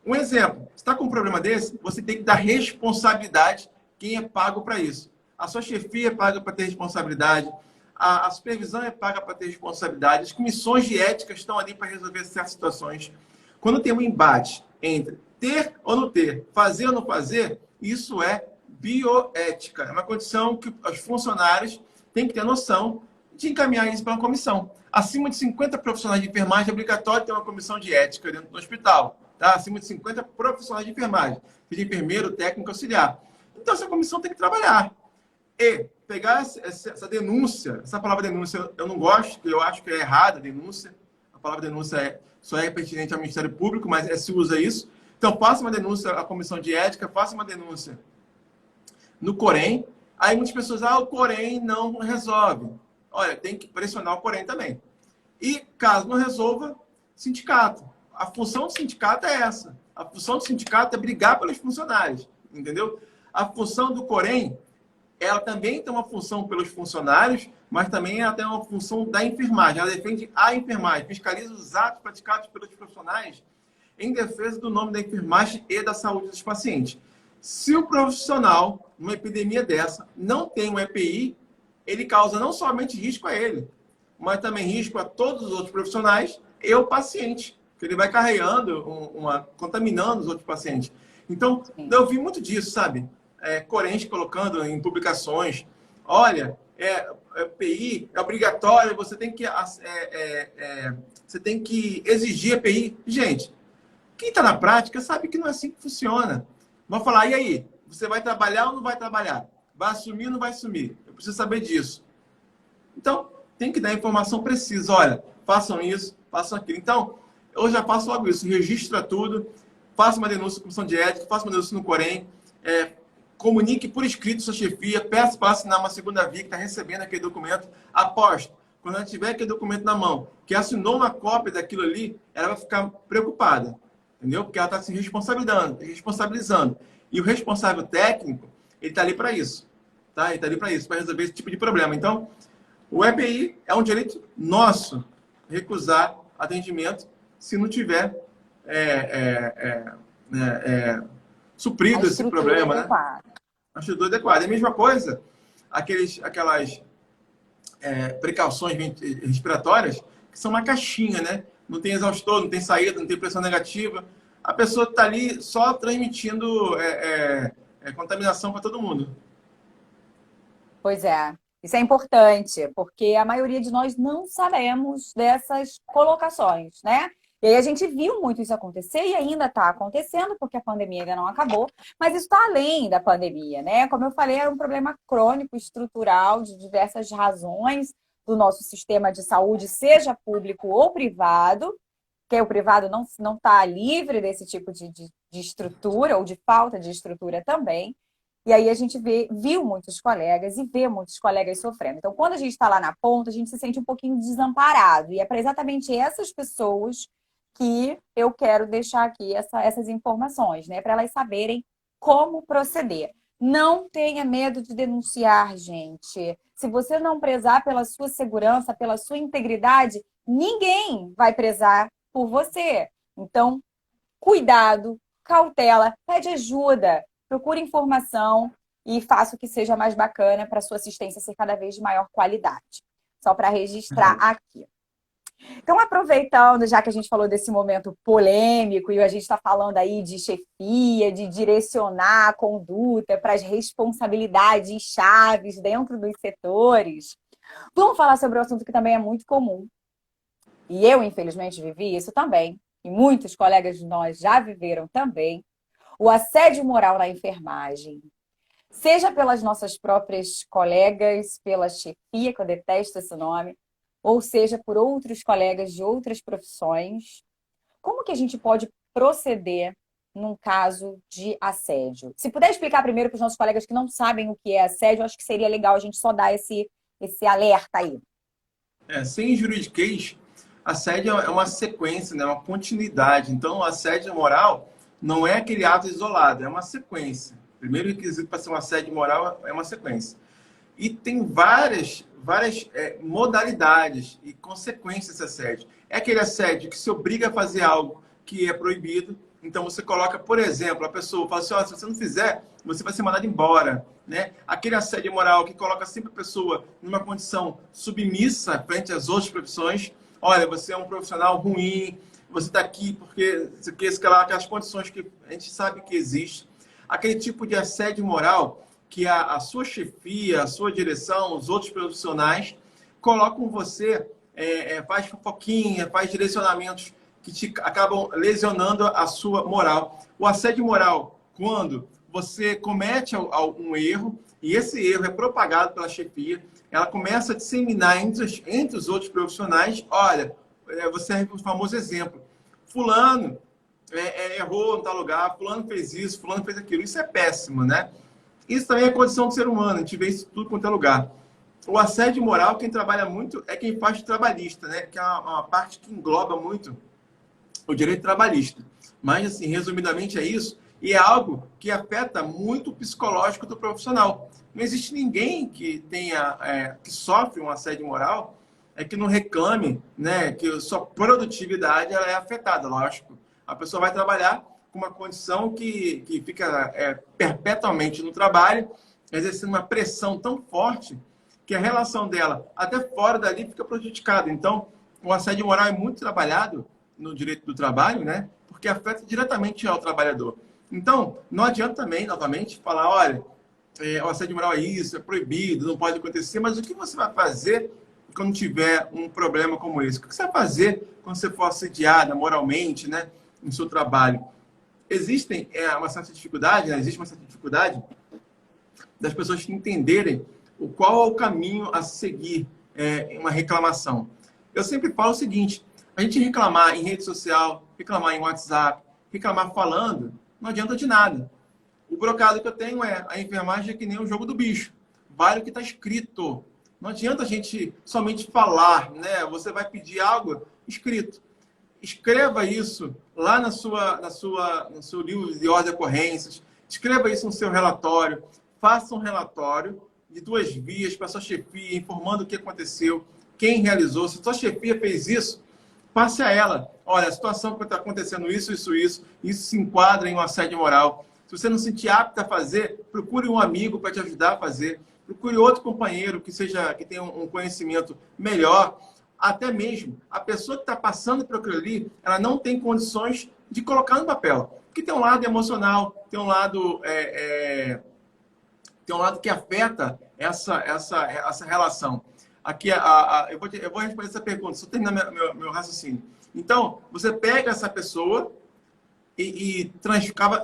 Um exemplo, você está com um problema desse, você tem que dar responsabilidade quem é pago para isso. A sua chefia é paga para ter responsabilidade, a supervisão é paga para ter responsabilidade, as comissões de ética estão ali para resolver certas situações. Quando tem um embate entre ter ou não ter, fazer ou não fazer, isso é bioética. É uma condição que os funcionários têm que ter noção de encaminhar isso para uma comissão. Acima de 50 profissionais de enfermagem é obrigatório ter uma comissão de ética dentro do hospital. Tá? Acima de 50 profissionais de enfermagem, seja enfermeiro, técnico, auxiliar. Então, essa comissão tem que trabalhar. E pegar essa denúncia, essa palavra denúncia eu não gosto, eu acho que é errada, denúncia. A palavra denúncia só é pertinente ao Ministério Público, mas se usa isso. Então, faça uma denúncia à comissão de ética, faça uma denúncia no Corém. Aí muitas pessoas, o Corém não resolve. Olha, tem que pressionar o Corém também. E, caso não resolva, sindicato. A função do sindicato é essa. A função do sindicato é brigar pelos funcionários, entendeu? A função do Corém, ela também tem uma função pelos funcionários, mas também ela tem uma função da enfermagem. Ela defende a enfermagem, fiscaliza os atos praticados pelos profissionais em defesa do nome da enfermagem e da saúde dos pacientes. Se o profissional, numa epidemia dessa, não tem um EPI, ele causa não somente risco a ele, mas também risco a todos os outros profissionais e o paciente, que ele vai carregando, contaminando os outros pacientes. Então, eu vi muito disso, sabe? Corrente colocando em publicações, olha, EPI é obrigatório, você tem que exigir EPI. Gente, quem está na prática sabe que não é assim que funciona. Vão falar, e aí? Você vai trabalhar ou não vai trabalhar? Vai assumir ou não vai assumir? Eu preciso saber disso. Então, tem que dar informação precisa. Olha, façam isso, façam aquilo. Então, eu já faço logo isso. Registra tudo, faça uma denúncia na comissão de ética, faça uma denúncia no Corém, comunique por escrito sua chefia, peça para assinar uma segunda via que está recebendo aquele documento. Aposto, quando ela tiver aquele documento na mão, que assinou uma cópia daquilo ali, ela vai ficar preocupada. Entendeu? Porque ela está se responsabilizando. E o responsável técnico, ele está ali para isso. Tá? Ele está ali para isso, para resolver esse tipo de problema. Então, o EPI é um direito nosso recusar atendimento se não tiver suprido esse problema. Né? A estrutura adequada. É a mesma coisa, aquelas precauções respiratórias, que são uma caixinha, né? Não tem exaustor, não tem saída, não tem pressão negativa. A pessoa está ali só transmitindo contaminação para todo mundo. Pois é. Isso é importante, porque a maioria de nós não sabemos dessas colocações, né? E aí a gente viu muito isso acontecer e ainda está acontecendo, porque a pandemia ainda não acabou, mas isso está além da pandemia, né? Como eu falei, é um problema crônico, estrutural, de diversas razões do nosso sistema de saúde, seja público ou privado, que o privado não está livre desse tipo de estrutura ou de falta de estrutura também. E aí a gente viu muitos colegas e vê muitos colegas sofrendo. Então, quando a gente está lá na ponta, a gente se sente um pouquinho desamparado. E é para exatamente essas pessoas que eu quero deixar aqui essas informações, né? Para elas saberem como proceder. Não tenha medo de denunciar, gente. Se você não prezar pela sua segurança, pela sua integridade, ninguém vai prezar por você. Então, cuidado, cautela, pede ajuda. Procure informação e faça o que seja mais bacana para a sua assistência ser cada vez de maior qualidade. Só para registrar aqui. Então, aproveitando, já que a gente falou desse momento polêmico e a gente está falando aí de chefia, de direcionar a conduta para as responsabilidades chaves dentro dos setores, vamos falar sobre um assunto que também é muito comum. E eu, infelizmente, vivi isso também. E muitos colegas de nós já viveram também. O assédio moral na enfermagem, seja pelas nossas próprias colegas, pela chefia, que eu detesto esse nome, ou seja por outros colegas de outras profissões. Como que a gente pode proceder num caso de assédio? Se puder explicar primeiro para os nossos colegas que não sabem o que é assédio, acho que seria legal a gente só dar esse alerta aí. Sem juridiquês, assédio é uma sequência, né? Uma continuidade. Então, o assédio moral não é aquele ato isolado, é uma sequência. Primeiro requisito para ser um assédio moral é uma sequência. E tem várias modalidades e consequências desse assédio. É aquele assédio que se obriga a fazer algo que é proibido. Então, você coloca, por exemplo, a pessoa fala assim, oh, se você não fizer, você vai ser mandado embora. Né? Aquele assédio moral que coloca sempre a pessoa numa condição submissa frente às outras profissões. Olha, você é um profissional ruim, você está aqui porque aquelas condições que a gente sabe que existe. Aquele tipo de assédio moral que a sua chefia, a sua direção, os outros profissionais colocam você, faz fofoquinha, faz direcionamentos que te acabam lesionando a sua moral. O assédio moral, quando você comete um erro, e esse erro é propagado pela chefia, ela começa a disseminar entre os outros profissionais, olha, você é o famoso exemplo, fulano errou em tal lugar, fulano fez isso, fulano fez aquilo. Isso é péssimo, né? Isso também é condição do ser humano, a gente vê isso tudo quanto é lugar. O assédio moral, quem trabalha muito é quem faz trabalhista, né? Que é uma parte que engloba muito o direito trabalhista. Mas, assim, resumidamente é isso. E é algo que afeta muito o psicológico do profissional. Não existe ninguém que que sofre um assédio moral que não reclame, né? Que sua produtividade ela é afetada, lógico. A pessoa vai trabalhar com uma condição que fica perpetuamente no trabalho, exercendo uma pressão tão forte que a relação dela, até fora dali, fica prejudicada. Então, o assédio moral é muito trabalhado no direito do trabalho, né? Porque afeta diretamente ao trabalhador. Então, não adianta também, novamente, falar, olha, o assédio moral é isso, é proibido, não pode acontecer, mas o que você vai fazer quando tiver um problema como esse? O que você vai fazer quando você for assediada moralmente, né, no seu trabalho? Existe uma certa dificuldade das pessoas entenderem qual é o caminho a seguir em uma reclamação. Eu sempre falo o seguinte, a gente reclamar em rede social, reclamar em WhatsApp, reclamar falando, não adianta de nada. O brocado que eu tenho a enfermagem é que nem o jogo do bicho. Vale o que está escrito. Não adianta a gente somente falar, né? Você vai pedir algo escrito. Escreva isso lá no seu livro de ordem de ocorrências. Escreva isso no seu relatório. Faça um relatório de 2 vias para a sua chefia, informando o que aconteceu, quem realizou. Se a sua chefia fez isso, passe a ela. Olha, a situação que está acontecendo isso se enquadra em um assédio moral. Se você não se sentir apto a fazer, procure um amigo para te ajudar a fazer. Procure outro companheiro que tenha um conhecimento melhor. Até mesmo a pessoa que está passando por aquilo ali, ela não tem condições de colocar no papel. Porque tem um lado emocional, tem um lado que afeta essa relação. Aqui, eu vou responder essa pergunta, só terminar meu raciocínio. Então, você pega essa pessoa e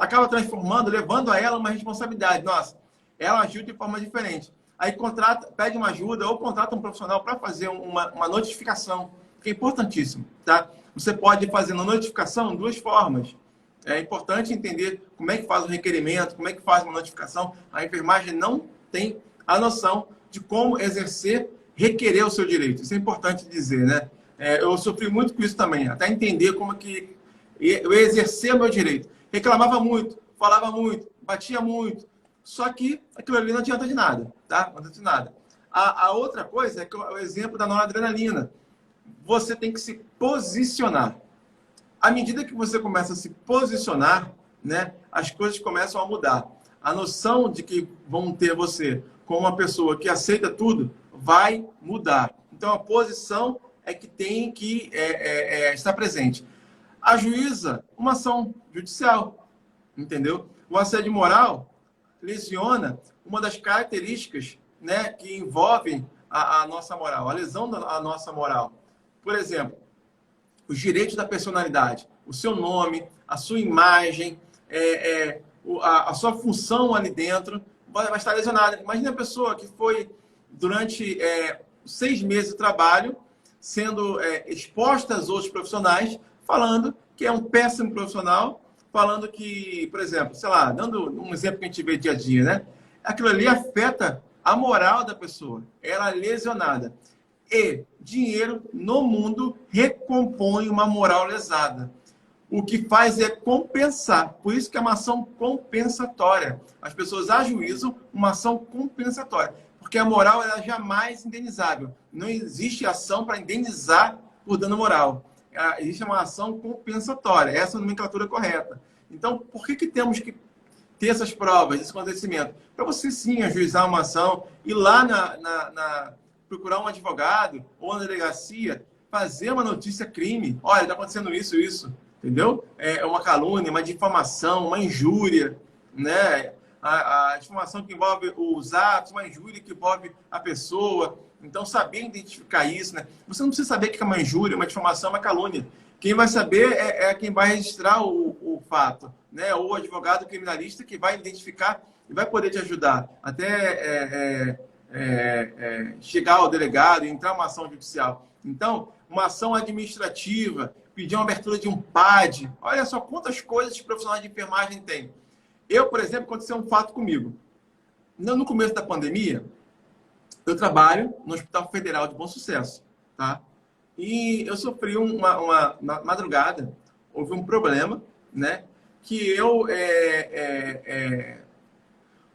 acaba transformando, levando a ela uma responsabilidade. Nossa, ela agiu de forma diferente. Aí pede uma ajuda ou contrata um profissional para fazer uma notificação, que é importantíssimo. Tá? Você pode fazer uma notificação de 2 formas. É importante entender como é que faz o requerimento, como é que faz uma notificação. A enfermagem não tem a noção de como requerer o seu direito. Isso é importante dizer, né? Eu sofri muito com isso também, até entender como que eu exercer o meu direito. Reclamava muito, falava muito, batia muito, só que aquilo ali não adianta de nada, tá? Não adianta de nada. A outra coisa é que o exemplo da noradrenalina. Você tem que se posicionar. À medida que você começa a se posicionar, né, as coisas começam a mudar. A noção de que vão ter você como uma pessoa que aceita tudo vai mudar. Então, a posição é que tem que estar presente. Ajuiza uma ação judicial, entendeu? O assédio moral lesiona uma das características, né, que envolvem a nossa moral, a lesão da nossa moral. Por exemplo, os direitos da personalidade, o seu nome, a sua imagem, a sua função ali dentro vai estar lesionada. Imagina a pessoa que foi durante 6 meses de trabalho sendo exposta aos outros profissionais, falando que é um péssimo profissional, falando que, por exemplo, sei lá, dando um exemplo que a gente vê dia a dia, né? Aquilo ali afeta a moral da pessoa, ela é lesionada. E dinheiro no mundo recompõe uma moral lesada. O que faz é compensar. Por isso que é uma ação compensatória. As pessoas ajuizam uma ação compensatória. Porque a moral ela é jamais indenizável. Não existe ação para indenizar por dano moral. Existe uma ação compensatória. Essa é a nomenclatura correta. Então, por que temos que ter essas provas, esse acontecimento? Para você, sim, ajuizar uma ação, ir lá procurar um advogado ou na delegacia, fazer uma notícia crime. Olha, está acontecendo isso, isso. Entendeu? É uma calúnia, uma difamação, uma injúria, né? A difamação que envolve os atos, uma injúria que envolve a pessoa. Então, saber identificar isso, né? Você não precisa saber o que é uma injúria, uma difamação, uma calúnia. Quem vai saber é quem vai registrar o fato, né? Ou o advogado criminalista que vai identificar e vai poder te ajudar até chegar ao delegado e entrar uma ação judicial. Então, uma ação administrativa, pedir uma abertura de um PAD. Olha só quantas coisas que profissionais de enfermagem têm. Eu, por exemplo, aconteceu um fato comigo. No começo da pandemia, eu trabalho no Hospital Federal de Bom Sucesso, tá? E eu sofri uma madrugada, houve um problema, né? Que o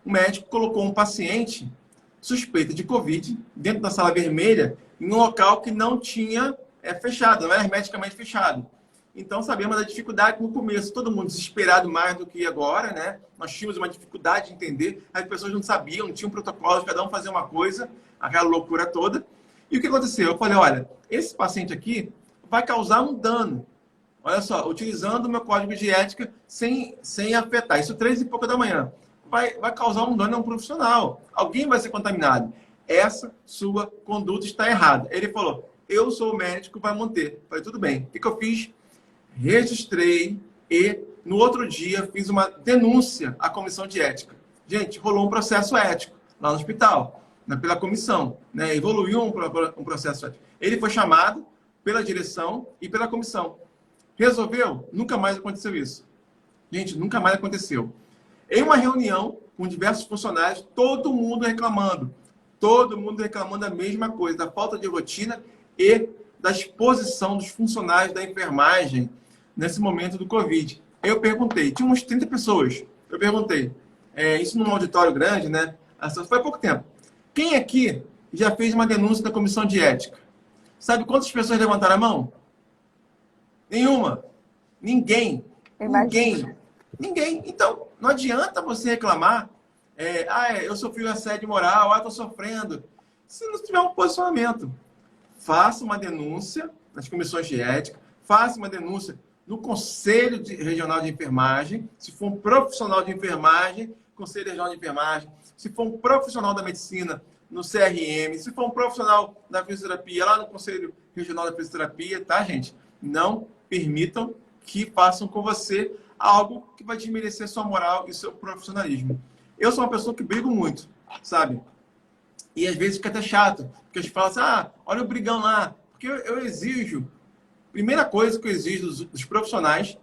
médico colocou um paciente suspeito de Covid dentro da sala vermelha em um local que não tinha fechado, não era hermeticamente fechado. Então, sabemos da dificuldade no começo. Todo mundo desesperado mais do que agora, né? Nós tínhamos uma dificuldade de entender. As pessoas não sabiam, não tinham protocolo, cada um fazia uma coisa, aquela loucura toda. E o que aconteceu? Eu falei, olha, esse paciente aqui vai causar um dano. Olha só, utilizando o meu código de ética sem afetar. Isso 3h pouca da manhã. Vai causar um dano a um profissional. Alguém vai ser contaminado. Essa sua conduta está errada. Ele falou, eu sou o médico, vai manter. Falei, tudo bem. O que eu fiz? Registrei e, no outro dia, fiz uma denúncia à comissão de ética. Gente, rolou um processo ético lá no hospital, pela comissão. Né? Evoluiu um processo ético. Ele foi chamado pela direção e pela comissão. Resolveu? Nunca mais aconteceu isso. Gente, nunca mais aconteceu. Em uma reunião com diversos funcionários, todo mundo reclamando. Todo mundo reclamando a mesma coisa, da falta de rotina e da exposição dos funcionários da enfermagem nesse momento do Covid. Eu perguntei, tinha uns 30 pessoas. Eu perguntei, isso num auditório grande, né? Foi há pouco tempo. Quem aqui já fez uma denúncia da comissão de ética? Sabe quantas pessoas levantaram a mão? Nenhuma. Ninguém. Ninguém. Então, não adianta você reclamar. Eu sofri um assédio moral, estou sofrendo. Se não tiver um posicionamento, faça uma denúncia nas comissões de ética, faça uma denúncia no Conselho Regional de Enfermagem, se for um profissional de enfermagem, Conselho Regional de Enfermagem, se for um profissional da medicina, no CRM, se for um profissional da fisioterapia, lá no Conselho Regional da Fisioterapia, tá, gente? Não permitam que façam com você algo que vai desmerecer sua moral e seu profissionalismo. Eu sou uma pessoa que brigo muito, sabe? E às vezes fica até chato, porque a gente fala assim, olha o brigão lá. Porque eu exijo, primeira coisa que eu exijo dos profissionais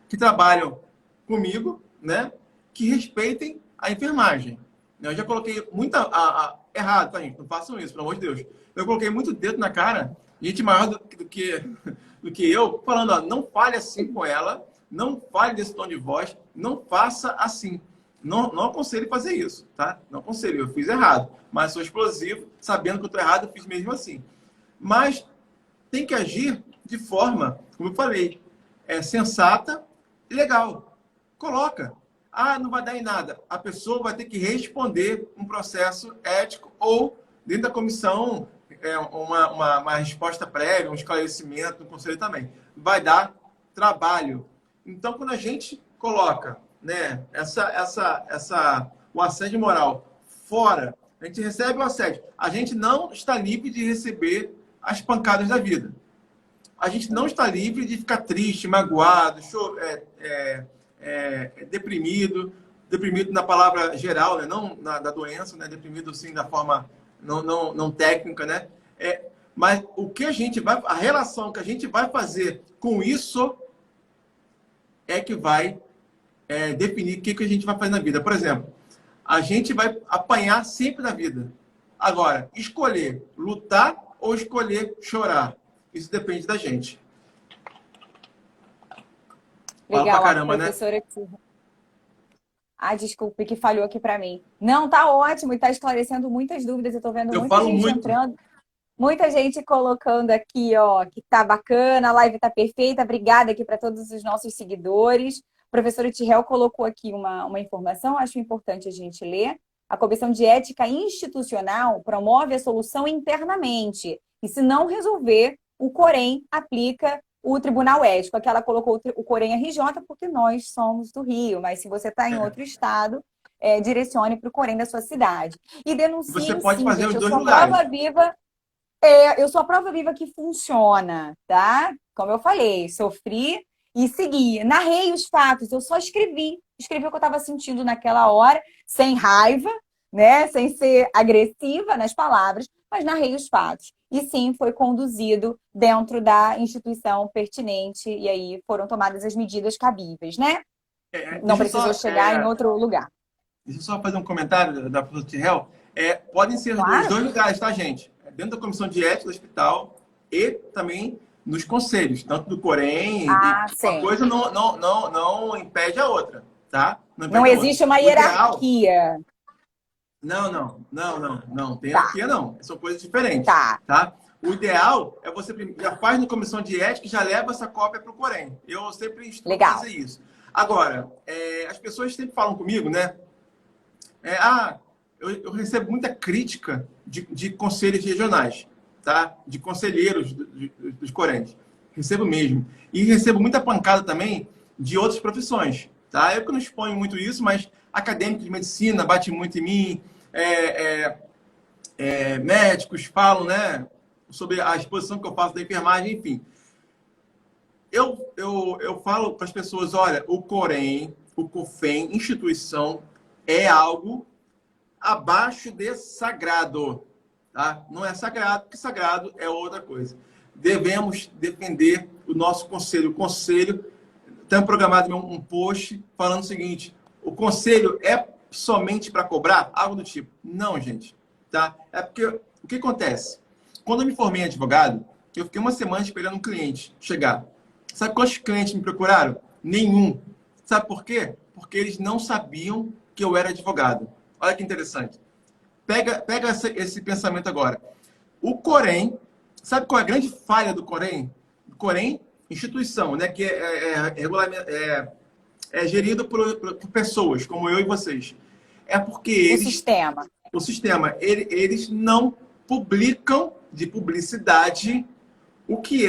que trabalham comigo, né? Que respeitem a enfermagem. Eu já coloquei muita... errado, tá, gente? Não façam isso, pelo amor de Deus. Eu coloquei muito dedo na cara, gente maior do que eu, falando, não fale assim com ela, não fale desse tom de voz, não faça assim. Não aconselho fazer isso, tá? Não aconselho, eu fiz errado. Mas sou explosivo, sabendo que eu estou errado, eu fiz mesmo assim. Mas tem que agir de forma, como eu falei, sensata e legal. Coloca. Não vai dar em nada. A pessoa vai ter que responder um processo ético ou, dentro da comissão, uma resposta prévia, um esclarecimento no conselho também. Vai dar trabalho. Então, quando a gente coloca, né, o assédio moral fora, a gente recebe o assédio. A gente não está livre de receber as pancadas da vida. A gente não está livre de ficar triste, magoado, deprimido na palavra geral, né? Não da doença, né? Deprimido sim da forma não técnica, né? Mas o que a relação que a gente vai fazer com isso é que vai definir o que a gente vai fazer na vida. Por exemplo, a gente vai apanhar sempre na vida. Agora, escolher lutar ou escolher chorar, isso depende da gente. Fala pra Legal, a caramba, né? professora aqui. Ah, desculpe, que falhou aqui para mim. Não, tá ótimo e tá esclarecendo muitas dúvidas. Eu tô vendo Eu muita falo gente muito. entrando, muita gente colocando aqui, ó, que tá bacana, a live tá perfeita. Obrigada aqui para todos os nossos seguidores. O professor Tirel colocou aqui uma informação, acho importante a gente ler. A Comissão de Ética Institucional promove a solução internamente. E se não resolver, o Corém aplica o Tribunal Ético. Aqui ela colocou o Corém RJ porque nós somos do Rio, mas se você está em outro estado, direcione para o Corém da sua cidade. E Você denunciem pode sim, fazer gente. os Eu dois sou a prova lugares. viva eu sou a prova viva que funciona, tá? Como eu falei, sofri e segui. Narrei os fatos, eu só escrevi. Escrevi o que eu estava sentindo naquela hora, sem raiva, né? Sem ser agressiva nas palavras, mas narrei os fatos. E sim, foi conduzido dentro da instituição pertinente, e aí foram tomadas as medidas cabíveis, né? Não Deixa eu precisou só, chegar em outro lugar. deixa eu só fazer um comentário da professora Tirrell. Podem ser os Claro? dois lugares, tá, gente? Dentro da comissão de ética do hospital e também nos conselhos, tanto do Corém, e Ah, uma sim. coisa não impede a outra, tá? Não Não impede a outra. existe uma O ideal. hierarquia. Não. Tem Tá, hierarquia, não. São coisas diferentes, tá. tá? O ideal é você já faz na comissão de ética e já leva essa cópia para o Corém. Eu sempre instruo a Legal. fazer isso. Agora, as pessoas sempre falam comigo, né? Eu recebo muita crítica de conselhos regionais, tá? De conselheiros dos Coréns. Recebo mesmo. E recebo muita pancada também de outras profissões, tá? Eu que não exponho muito isso, mas acadêmicos de medicina batem muito em mim, médicos falam, né? Sobre a exposição que eu faço da enfermagem, enfim. Eu falo para as pessoas, olha, o Corém, o COFEM, instituição, é algo abaixo de sagrado, tá? Não é sagrado, porque sagrado é outra coisa. Devemos defender o nosso conselho. O conselho tem programado um post falando o seguinte: o conselho é somente para cobrar? Algo do tipo. Não, gente, tá? É porque o que acontece? Quando eu me formei em advogado, eu fiquei uma semana esperando um cliente chegar. Sabe quantos clientes me procuraram? Nenhum. Sabe por quê? Porque eles não sabiam que eu era advogado. Olha que interessante. Pega esse pensamento agora. O Corém, sabe qual é a grande falha do Corém? O Corém, instituição, né, que é gerido por pessoas como eu e vocês. É porque O eles, sistema. o sistema, eles não publicam de publicidade o que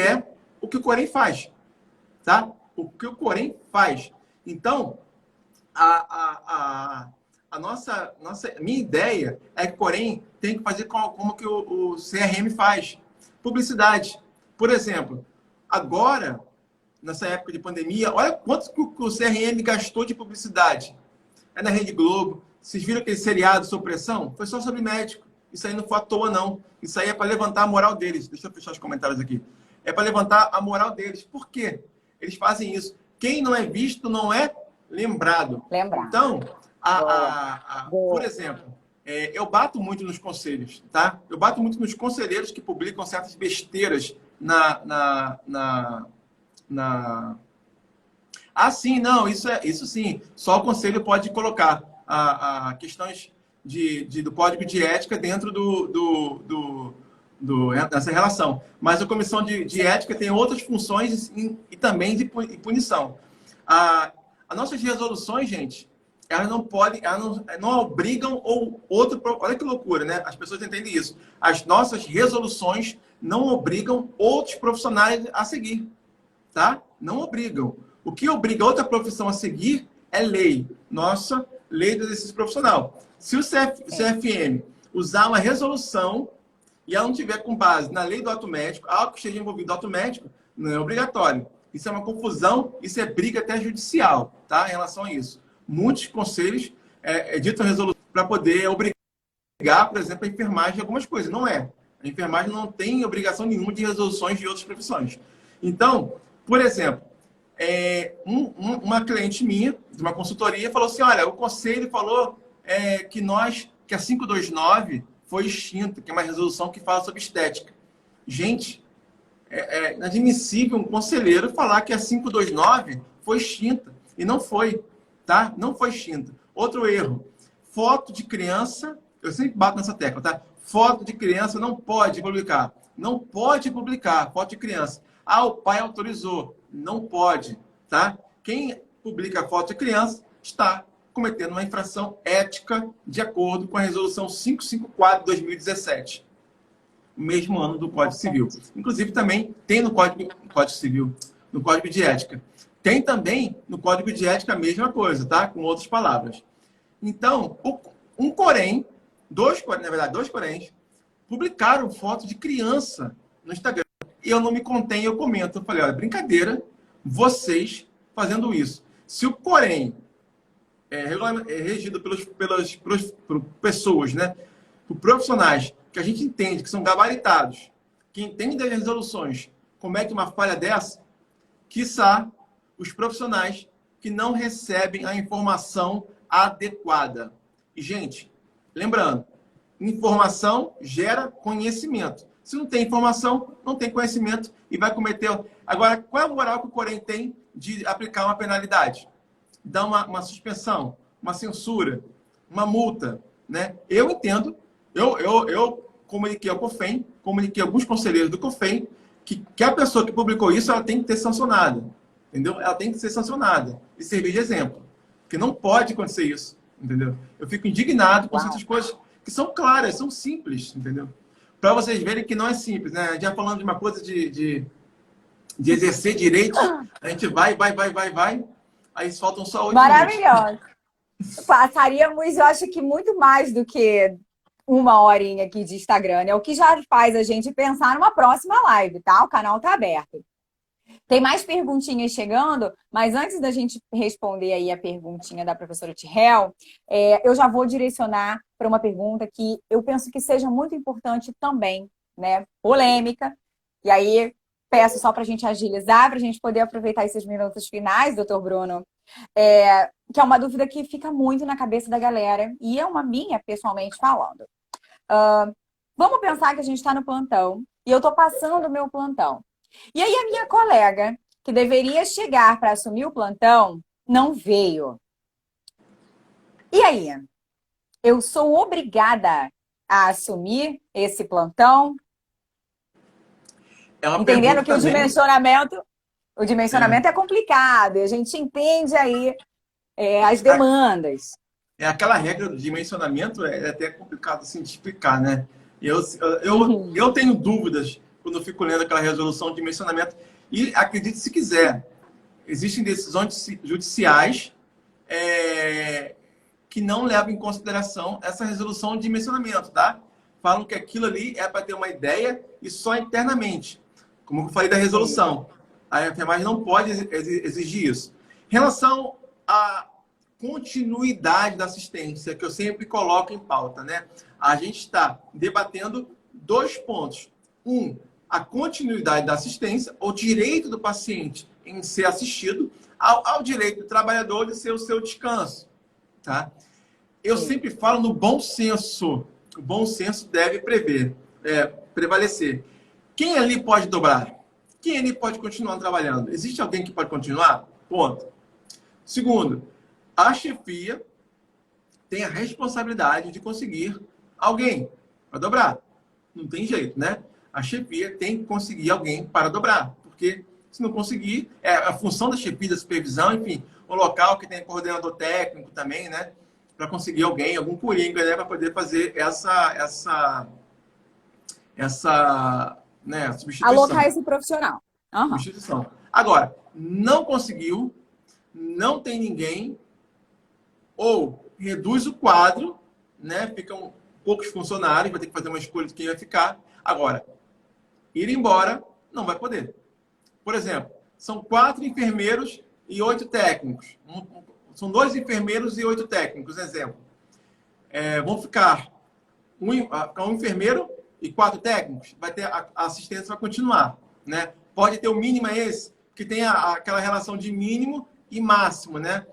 o Corém faz, tá? O que o Corém faz. Então, minha ideia é que o Corém tem que fazer como que o CRM faz. Publicidade. Por exemplo, agora, nessa época de pandemia, olha quanto que o CRM gastou de publicidade. É na Rede Globo. Vocês viram aquele seriado Sob Pressão? Foi só sobre médico. Isso aí não foi à toa, não. Isso aí é para levantar a moral deles. Deixa eu fechar os comentários aqui. É para levantar a moral deles. Por quê? Eles fazem isso. Quem não é visto não é lembrado. Lembrar. Então, por Boa. exemplo, eu bato muito nos conselhos, tá? Eu bato muito nos conselheiros que publicam certas besteiras sim, não, isso sim. Só o conselho pode colocar questões do código de ética dentro dessa relação. Mas a comissão de ética tem outras funções e também de punição. As nossas resoluções, gente, elas não podem, elas não obrigam ou outro. Olha que loucura, né? As pessoas entendem isso. As nossas resoluções não obrigam outros profissionais a seguir, tá? Não obrigam. O que obriga outra profissão a seguir é lei. Nossa lei do exercício profissional. Se o CFM usar uma resolução e ela não tiver com base na lei do ato médico, algo que esteja envolvido no ato médico, não é obrigatório. Isso é uma confusão, isso é briga até judicial, tá? Em relação a isso. Muitos conselhos editam resolução para poder obrigar, por exemplo, a enfermagem em algumas coisas. Não é. A enfermagem não tem obrigação nenhuma de resoluções de outras profissões. Então, por exemplo, uma cliente minha, de uma consultoria, falou assim, olha, o conselho falou que a 529 foi extinta, que é uma resolução que fala sobre estética. Gente, é inadmissível um conselheiro falar que a 529 foi extinta. E não foi, tá? Não foi extinta. Outro erro. Foto de criança, eu sempre bato nessa tecla, tá? Foto de criança não pode publicar. Não pode publicar foto de criança. Ah, o pai autorizou. Não pode, tá? Quem publica foto de criança está cometendo uma infração ética de acordo com a resolução 554 de 2017. O mesmo ano do Código Civil. Inclusive, também tem no Código Civil, no Código de Ética. Tem também no Código de Ética a mesma coisa, tá? Com outras palavras. Então, um Corém, dois Coréns, publicaram foto de criança no Instagram. E eu não me contenho, eu comento. Eu falei, olha, brincadeira, vocês fazendo isso. Se o Corém é regido pelas pessoas, né? Por profissionais que a gente entende que são gabaritados, que entendem das resoluções, comete uma falha dessa, quiçá os profissionais que não recebem a informação adequada. E, gente, lembrando, informação gera conhecimento. Se não tem informação, não tem conhecimento e vai cometer... Agora, qual é a moral que o Corém tem de aplicar uma penalidade? Dar uma suspensão, uma censura, uma multa, né? Eu entendo, eu comuniquei ao COFEM, comuniquei a alguns conselheiros do COFEM, que a pessoa que publicou isso, ela tem que ter sancionada. Entendeu? Ela tem que ser sancionada e servir de exemplo. Porque não pode acontecer isso, entendeu? Eu fico indignado com certas coisas que são claras, são simples, entendeu? Para vocês verem que não é simples, né? Já falando de uma coisa de exercer direitos, a gente vai, aí faltam só 8 minutos. Maravilhoso. Passaríamos, eu acho que muito mais do que uma horinha aqui de Instagram, né? O que já faz a gente pensar numa próxima live, tá? O canal tá aberto. Tem mais perguntinhas chegando, mas antes da gente responder aí a perguntinha da professora Tirrell, eu já vou direcionar para uma pergunta que eu penso que seja muito importante também, né? Polêmica. E aí, peço só para a gente agilizar, para a gente poder aproveitar esses minutos finais, doutor Bruno, que é uma dúvida que fica muito na cabeça da galera, e é uma minha, pessoalmente, falando. Vamos pensar que a gente está no plantão, e eu estou passando o meu plantão. E aí a minha colega, que deveria chegar para assumir o plantão, não veio. E aí? Eu sou obrigada a assumir esse plantão? Entendendo que o dimensionamento é complicado, e a gente entende aí as demandas. Aquela regra do dimensionamento é até complicado assim, de explicar, né? Eu tenho dúvidas quando eu fico lendo aquela resolução de dimensionamento. E acredite se quiser, existem decisões judiciais que não levam em consideração essa resolução de dimensionamento, tá? Falam que aquilo ali é para ter uma ideia e só internamente. Como eu falei da resolução. A enfermagem não pode exigir isso. Em relação à continuidade da assistência, que eu sempre coloco em pauta, né? A gente está debatendo 2 pontos. A continuidade da assistência, o direito do paciente em ser assistido, ao direito do trabalhador de ser o seu descanso. Tá? Eu sempre falo no bom senso. O bom senso deve prevalecer. Quem ali pode dobrar? Quem ali pode continuar trabalhando? Existe alguém que pode continuar? Ponto. Segundo, a chefia tem a responsabilidade de conseguir alguém para dobrar. Não tem jeito, né? A chefia tem que conseguir alguém para dobrar, porque se não conseguir, a função da chefia, da supervisão, enfim, o local que tem coordenador técnico também, né? Para conseguir alguém, algum coringa, né? Para poder fazer essa substituição. Alocar esse profissional. Substituição. Agora, não conseguiu, não tem ninguém, ou reduz o quadro, né? Ficam poucos funcionários, vai ter que fazer uma escolha de quem vai ficar. Agora, ir embora, não vai poder. Por exemplo, são 4 enfermeiros e 8 técnicos. São 2 enfermeiros e 8 técnicos, exemplo. Vão ficar um enfermeiro e 4 técnicos. Vai ter a assistência vai continuar, né? Pode ter o mínimo esse, que tem aquela relação de mínimo e máximo, né?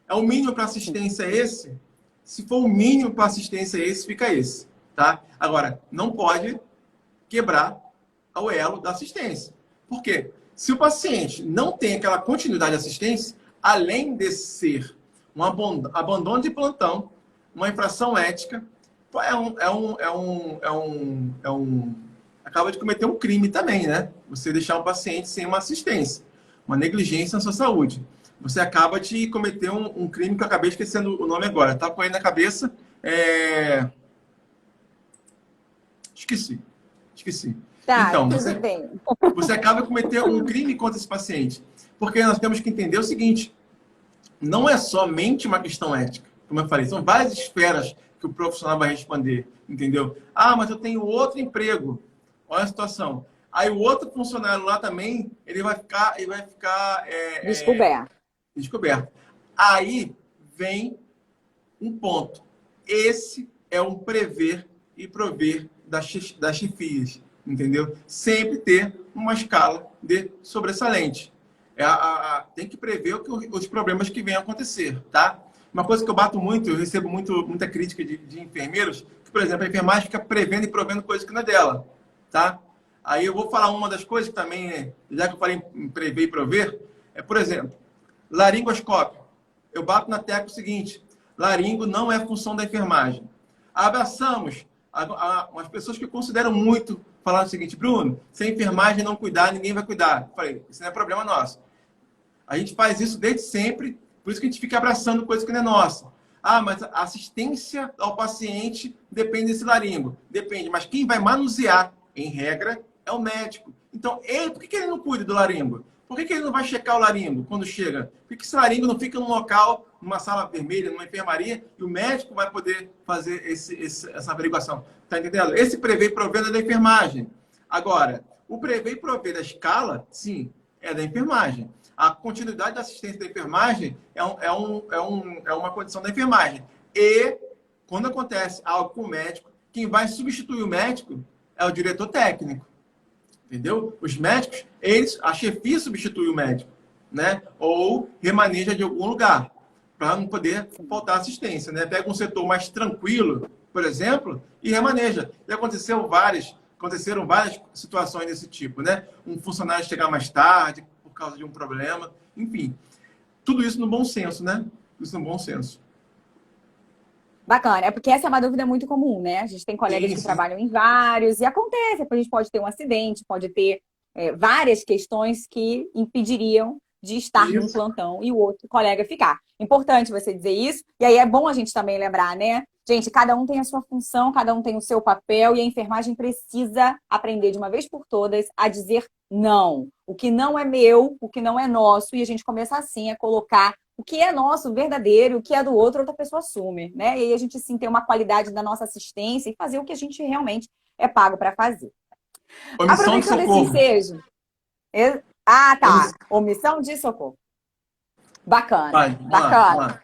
É o mínimo para assistência esse? Se for o mínimo para assistência esse, fica esse, tá? Agora, não pode quebrar o elo da assistência. Por quê? Se o paciente não tem aquela continuidade de assistência, além de ser um abandono de plantão, uma infração ética, acaba de cometer um crime também, né? Você deixar um paciente sem uma assistência, uma negligência na sua saúde. Você acaba de cometer um crime que eu acabei esquecendo o nome agora. Tá com ele na cabeça. Esqueci. Tá, Então, tudo bem. você acaba de cometer um crime contra esse paciente. Porque nós temos que entender o seguinte: não é somente uma questão ética. Como eu falei, são várias esferas que o profissional vai responder, entendeu? Ah, mas eu tenho outro emprego. Olha a situação. Aí o outro funcionário lá também, ele vai ficar descoberto. Aí vem um ponto. Esse é um prever e prover das chefias, entendeu? Sempre ter uma escala de sobressalente. Tem que prever os problemas que venham a acontecer, tá? Uma coisa que eu bato muito, eu recebo muita crítica de enfermeiros, que, por exemplo, a enfermagem fica prevendo e provendo coisas que não é dela, tá? Aí eu vou falar uma das coisas que também, já que eu falei em prever e prover, por exemplo, laringoscópio. Eu bato na tecla o seguinte: laringo não é função da enfermagem. Abraçamos as pessoas que consideram muito, falar o seguinte: Bruno, se a enfermagem não cuidar, ninguém vai cuidar. Eu falei, isso não é problema nosso. A gente faz isso desde sempre, por isso que a gente fica abraçando coisa que não é nossa. Ah, mas a assistência ao paciente depende desse laringo. Depende, mas quem vai manusear, em regra, é o médico. Então, por que ele não cuida do laringo? Por que ele não vai checar o laringo quando chega? Por que esse laringo não fica num local, numa sala vermelha, numa enfermaria, e o médico vai poder fazer essa averiguação? Tá entendendo? Esse prever e prover é da enfermagem. Agora, o prever e prover da escala, sim, é da enfermagem. A continuidade da assistência da enfermagem é uma condição da enfermagem. E, quando acontece algo com o médico, quem vai substituir o médico é o diretor técnico. Entendeu? Os médicos, a chefia substitui o médico, né? Ou remaneja de algum lugar, para não poder faltar assistência, né? Pega um setor mais tranquilo, por exemplo, e remaneja. E aconteceram várias situações desse tipo, né? Um funcionário chegar mais tarde por causa de um problema, enfim. Tudo isso no bom senso, né? Isso no bom senso. Bacana, é porque essa é uma dúvida muito comum, né? A gente tem colegas que trabalham em vários e acontece, a gente pode ter um acidente, pode ter várias questões que impediriam de estar num plantão e o outro colega ficar. Importante você dizer isso, e aí é bom a gente também lembrar, né? Gente, cada um tem a sua função, cada um tem o seu papel e a enfermagem precisa aprender de uma vez por todas a dizer não. O que não é meu, o que não é nosso, e a gente começa assim a colocar o que é nosso, verdadeiro, o que é do outro, outra pessoa assume, né? E aí a gente sim ter uma qualidade da nossa assistência e fazer o que a gente realmente é pago para fazer. Omissão de socorro. Esse ensejo. Ah, tá. Omissão de socorro. Bacana. Bacana.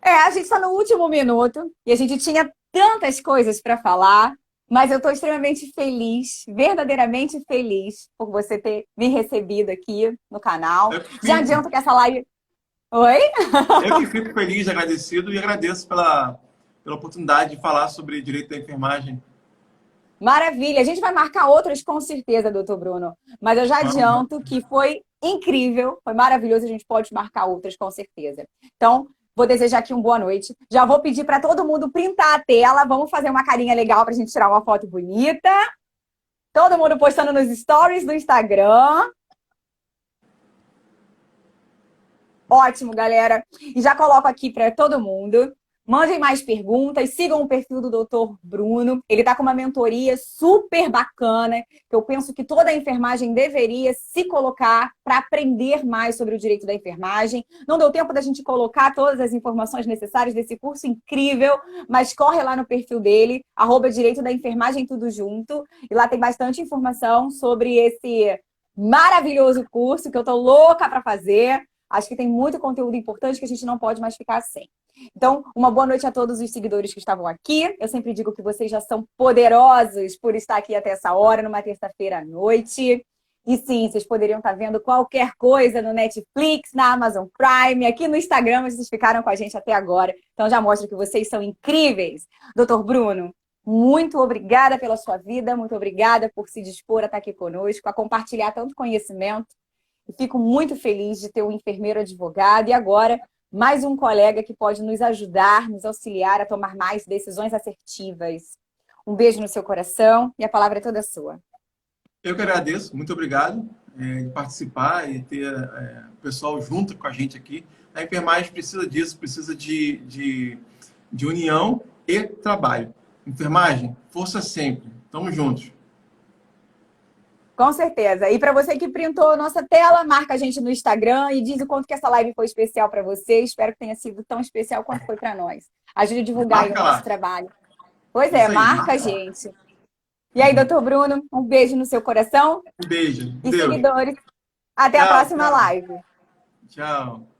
A gente está no último minuto e a gente tinha tantas coisas para falar, mas eu estou extremamente feliz, verdadeiramente feliz por você ter me recebido aqui no canal. Já adianto que essa live... Oi? Eu que fico feliz, agradecido e agradeço pela oportunidade de falar sobre direito da enfermagem. Maravilha! A gente vai marcar outras com certeza, doutor Bruno. Mas eu já adianto que foi incrível, foi maravilhoso. A gente pode marcar outras com certeza. Então, vou desejar aqui uma boa noite. Já vou pedir para todo mundo printar a tela. Vamos fazer uma carinha legal para a gente tirar uma foto bonita. Todo mundo postando nos stories do Instagram. Ótimo, galera. E já coloco aqui para todo mundo. Mandem mais perguntas, sigam o perfil do Dr. Bruno. Ele está com uma mentoria super bacana, que eu penso que toda a enfermagem deveria se colocar para aprender mais sobre o direito da enfermagem. Não deu tempo da gente colocar todas as informações necessárias desse curso incrível, mas corre lá no perfil dele, @direito da enfermagem tudo junto. E lá tem bastante informação sobre esse maravilhoso curso que eu estou louca para fazer. Acho que tem muito conteúdo importante que a gente não pode mais ficar sem. Então, uma boa noite a todos os seguidores que estavam aqui. Eu sempre digo que vocês já são poderosos por estar aqui até essa hora, numa terça-feira à noite. E sim, vocês poderiam estar vendo qualquer coisa no Netflix, na Amazon Prime, aqui no Instagram, mas vocês ficaram com a gente até agora. Então já mostra que vocês são incríveis. Doutor Bruno, muito obrigada pela sua vida, muito obrigada por se dispor a estar aqui conosco, a compartilhar tanto conhecimento. E fico muito feliz de ter um enfermeiro advogado e agora mais um colega que pode nos ajudar, nos auxiliar a tomar mais decisões assertivas. Um beijo no seu coração e a palavra é toda sua. Eu que agradeço, muito obrigado de participar e ter o pessoal junto com a gente aqui. A enfermagem precisa disso, precisa de união e trabalho. Enfermagem, força sempre. Tamo juntos. Com certeza. E para você que printou a nossa tela, marca a gente no Instagram e diz o quanto que essa live foi especial para você. Espero que tenha sido tão especial quanto foi para nós. Ajude a divulgar aí o nosso trabalho. Pois é, marca a gente. E aí, doutor Bruno, um beijo no seu coração. Um beijo. E seguidores, até a próxima live. Tchau.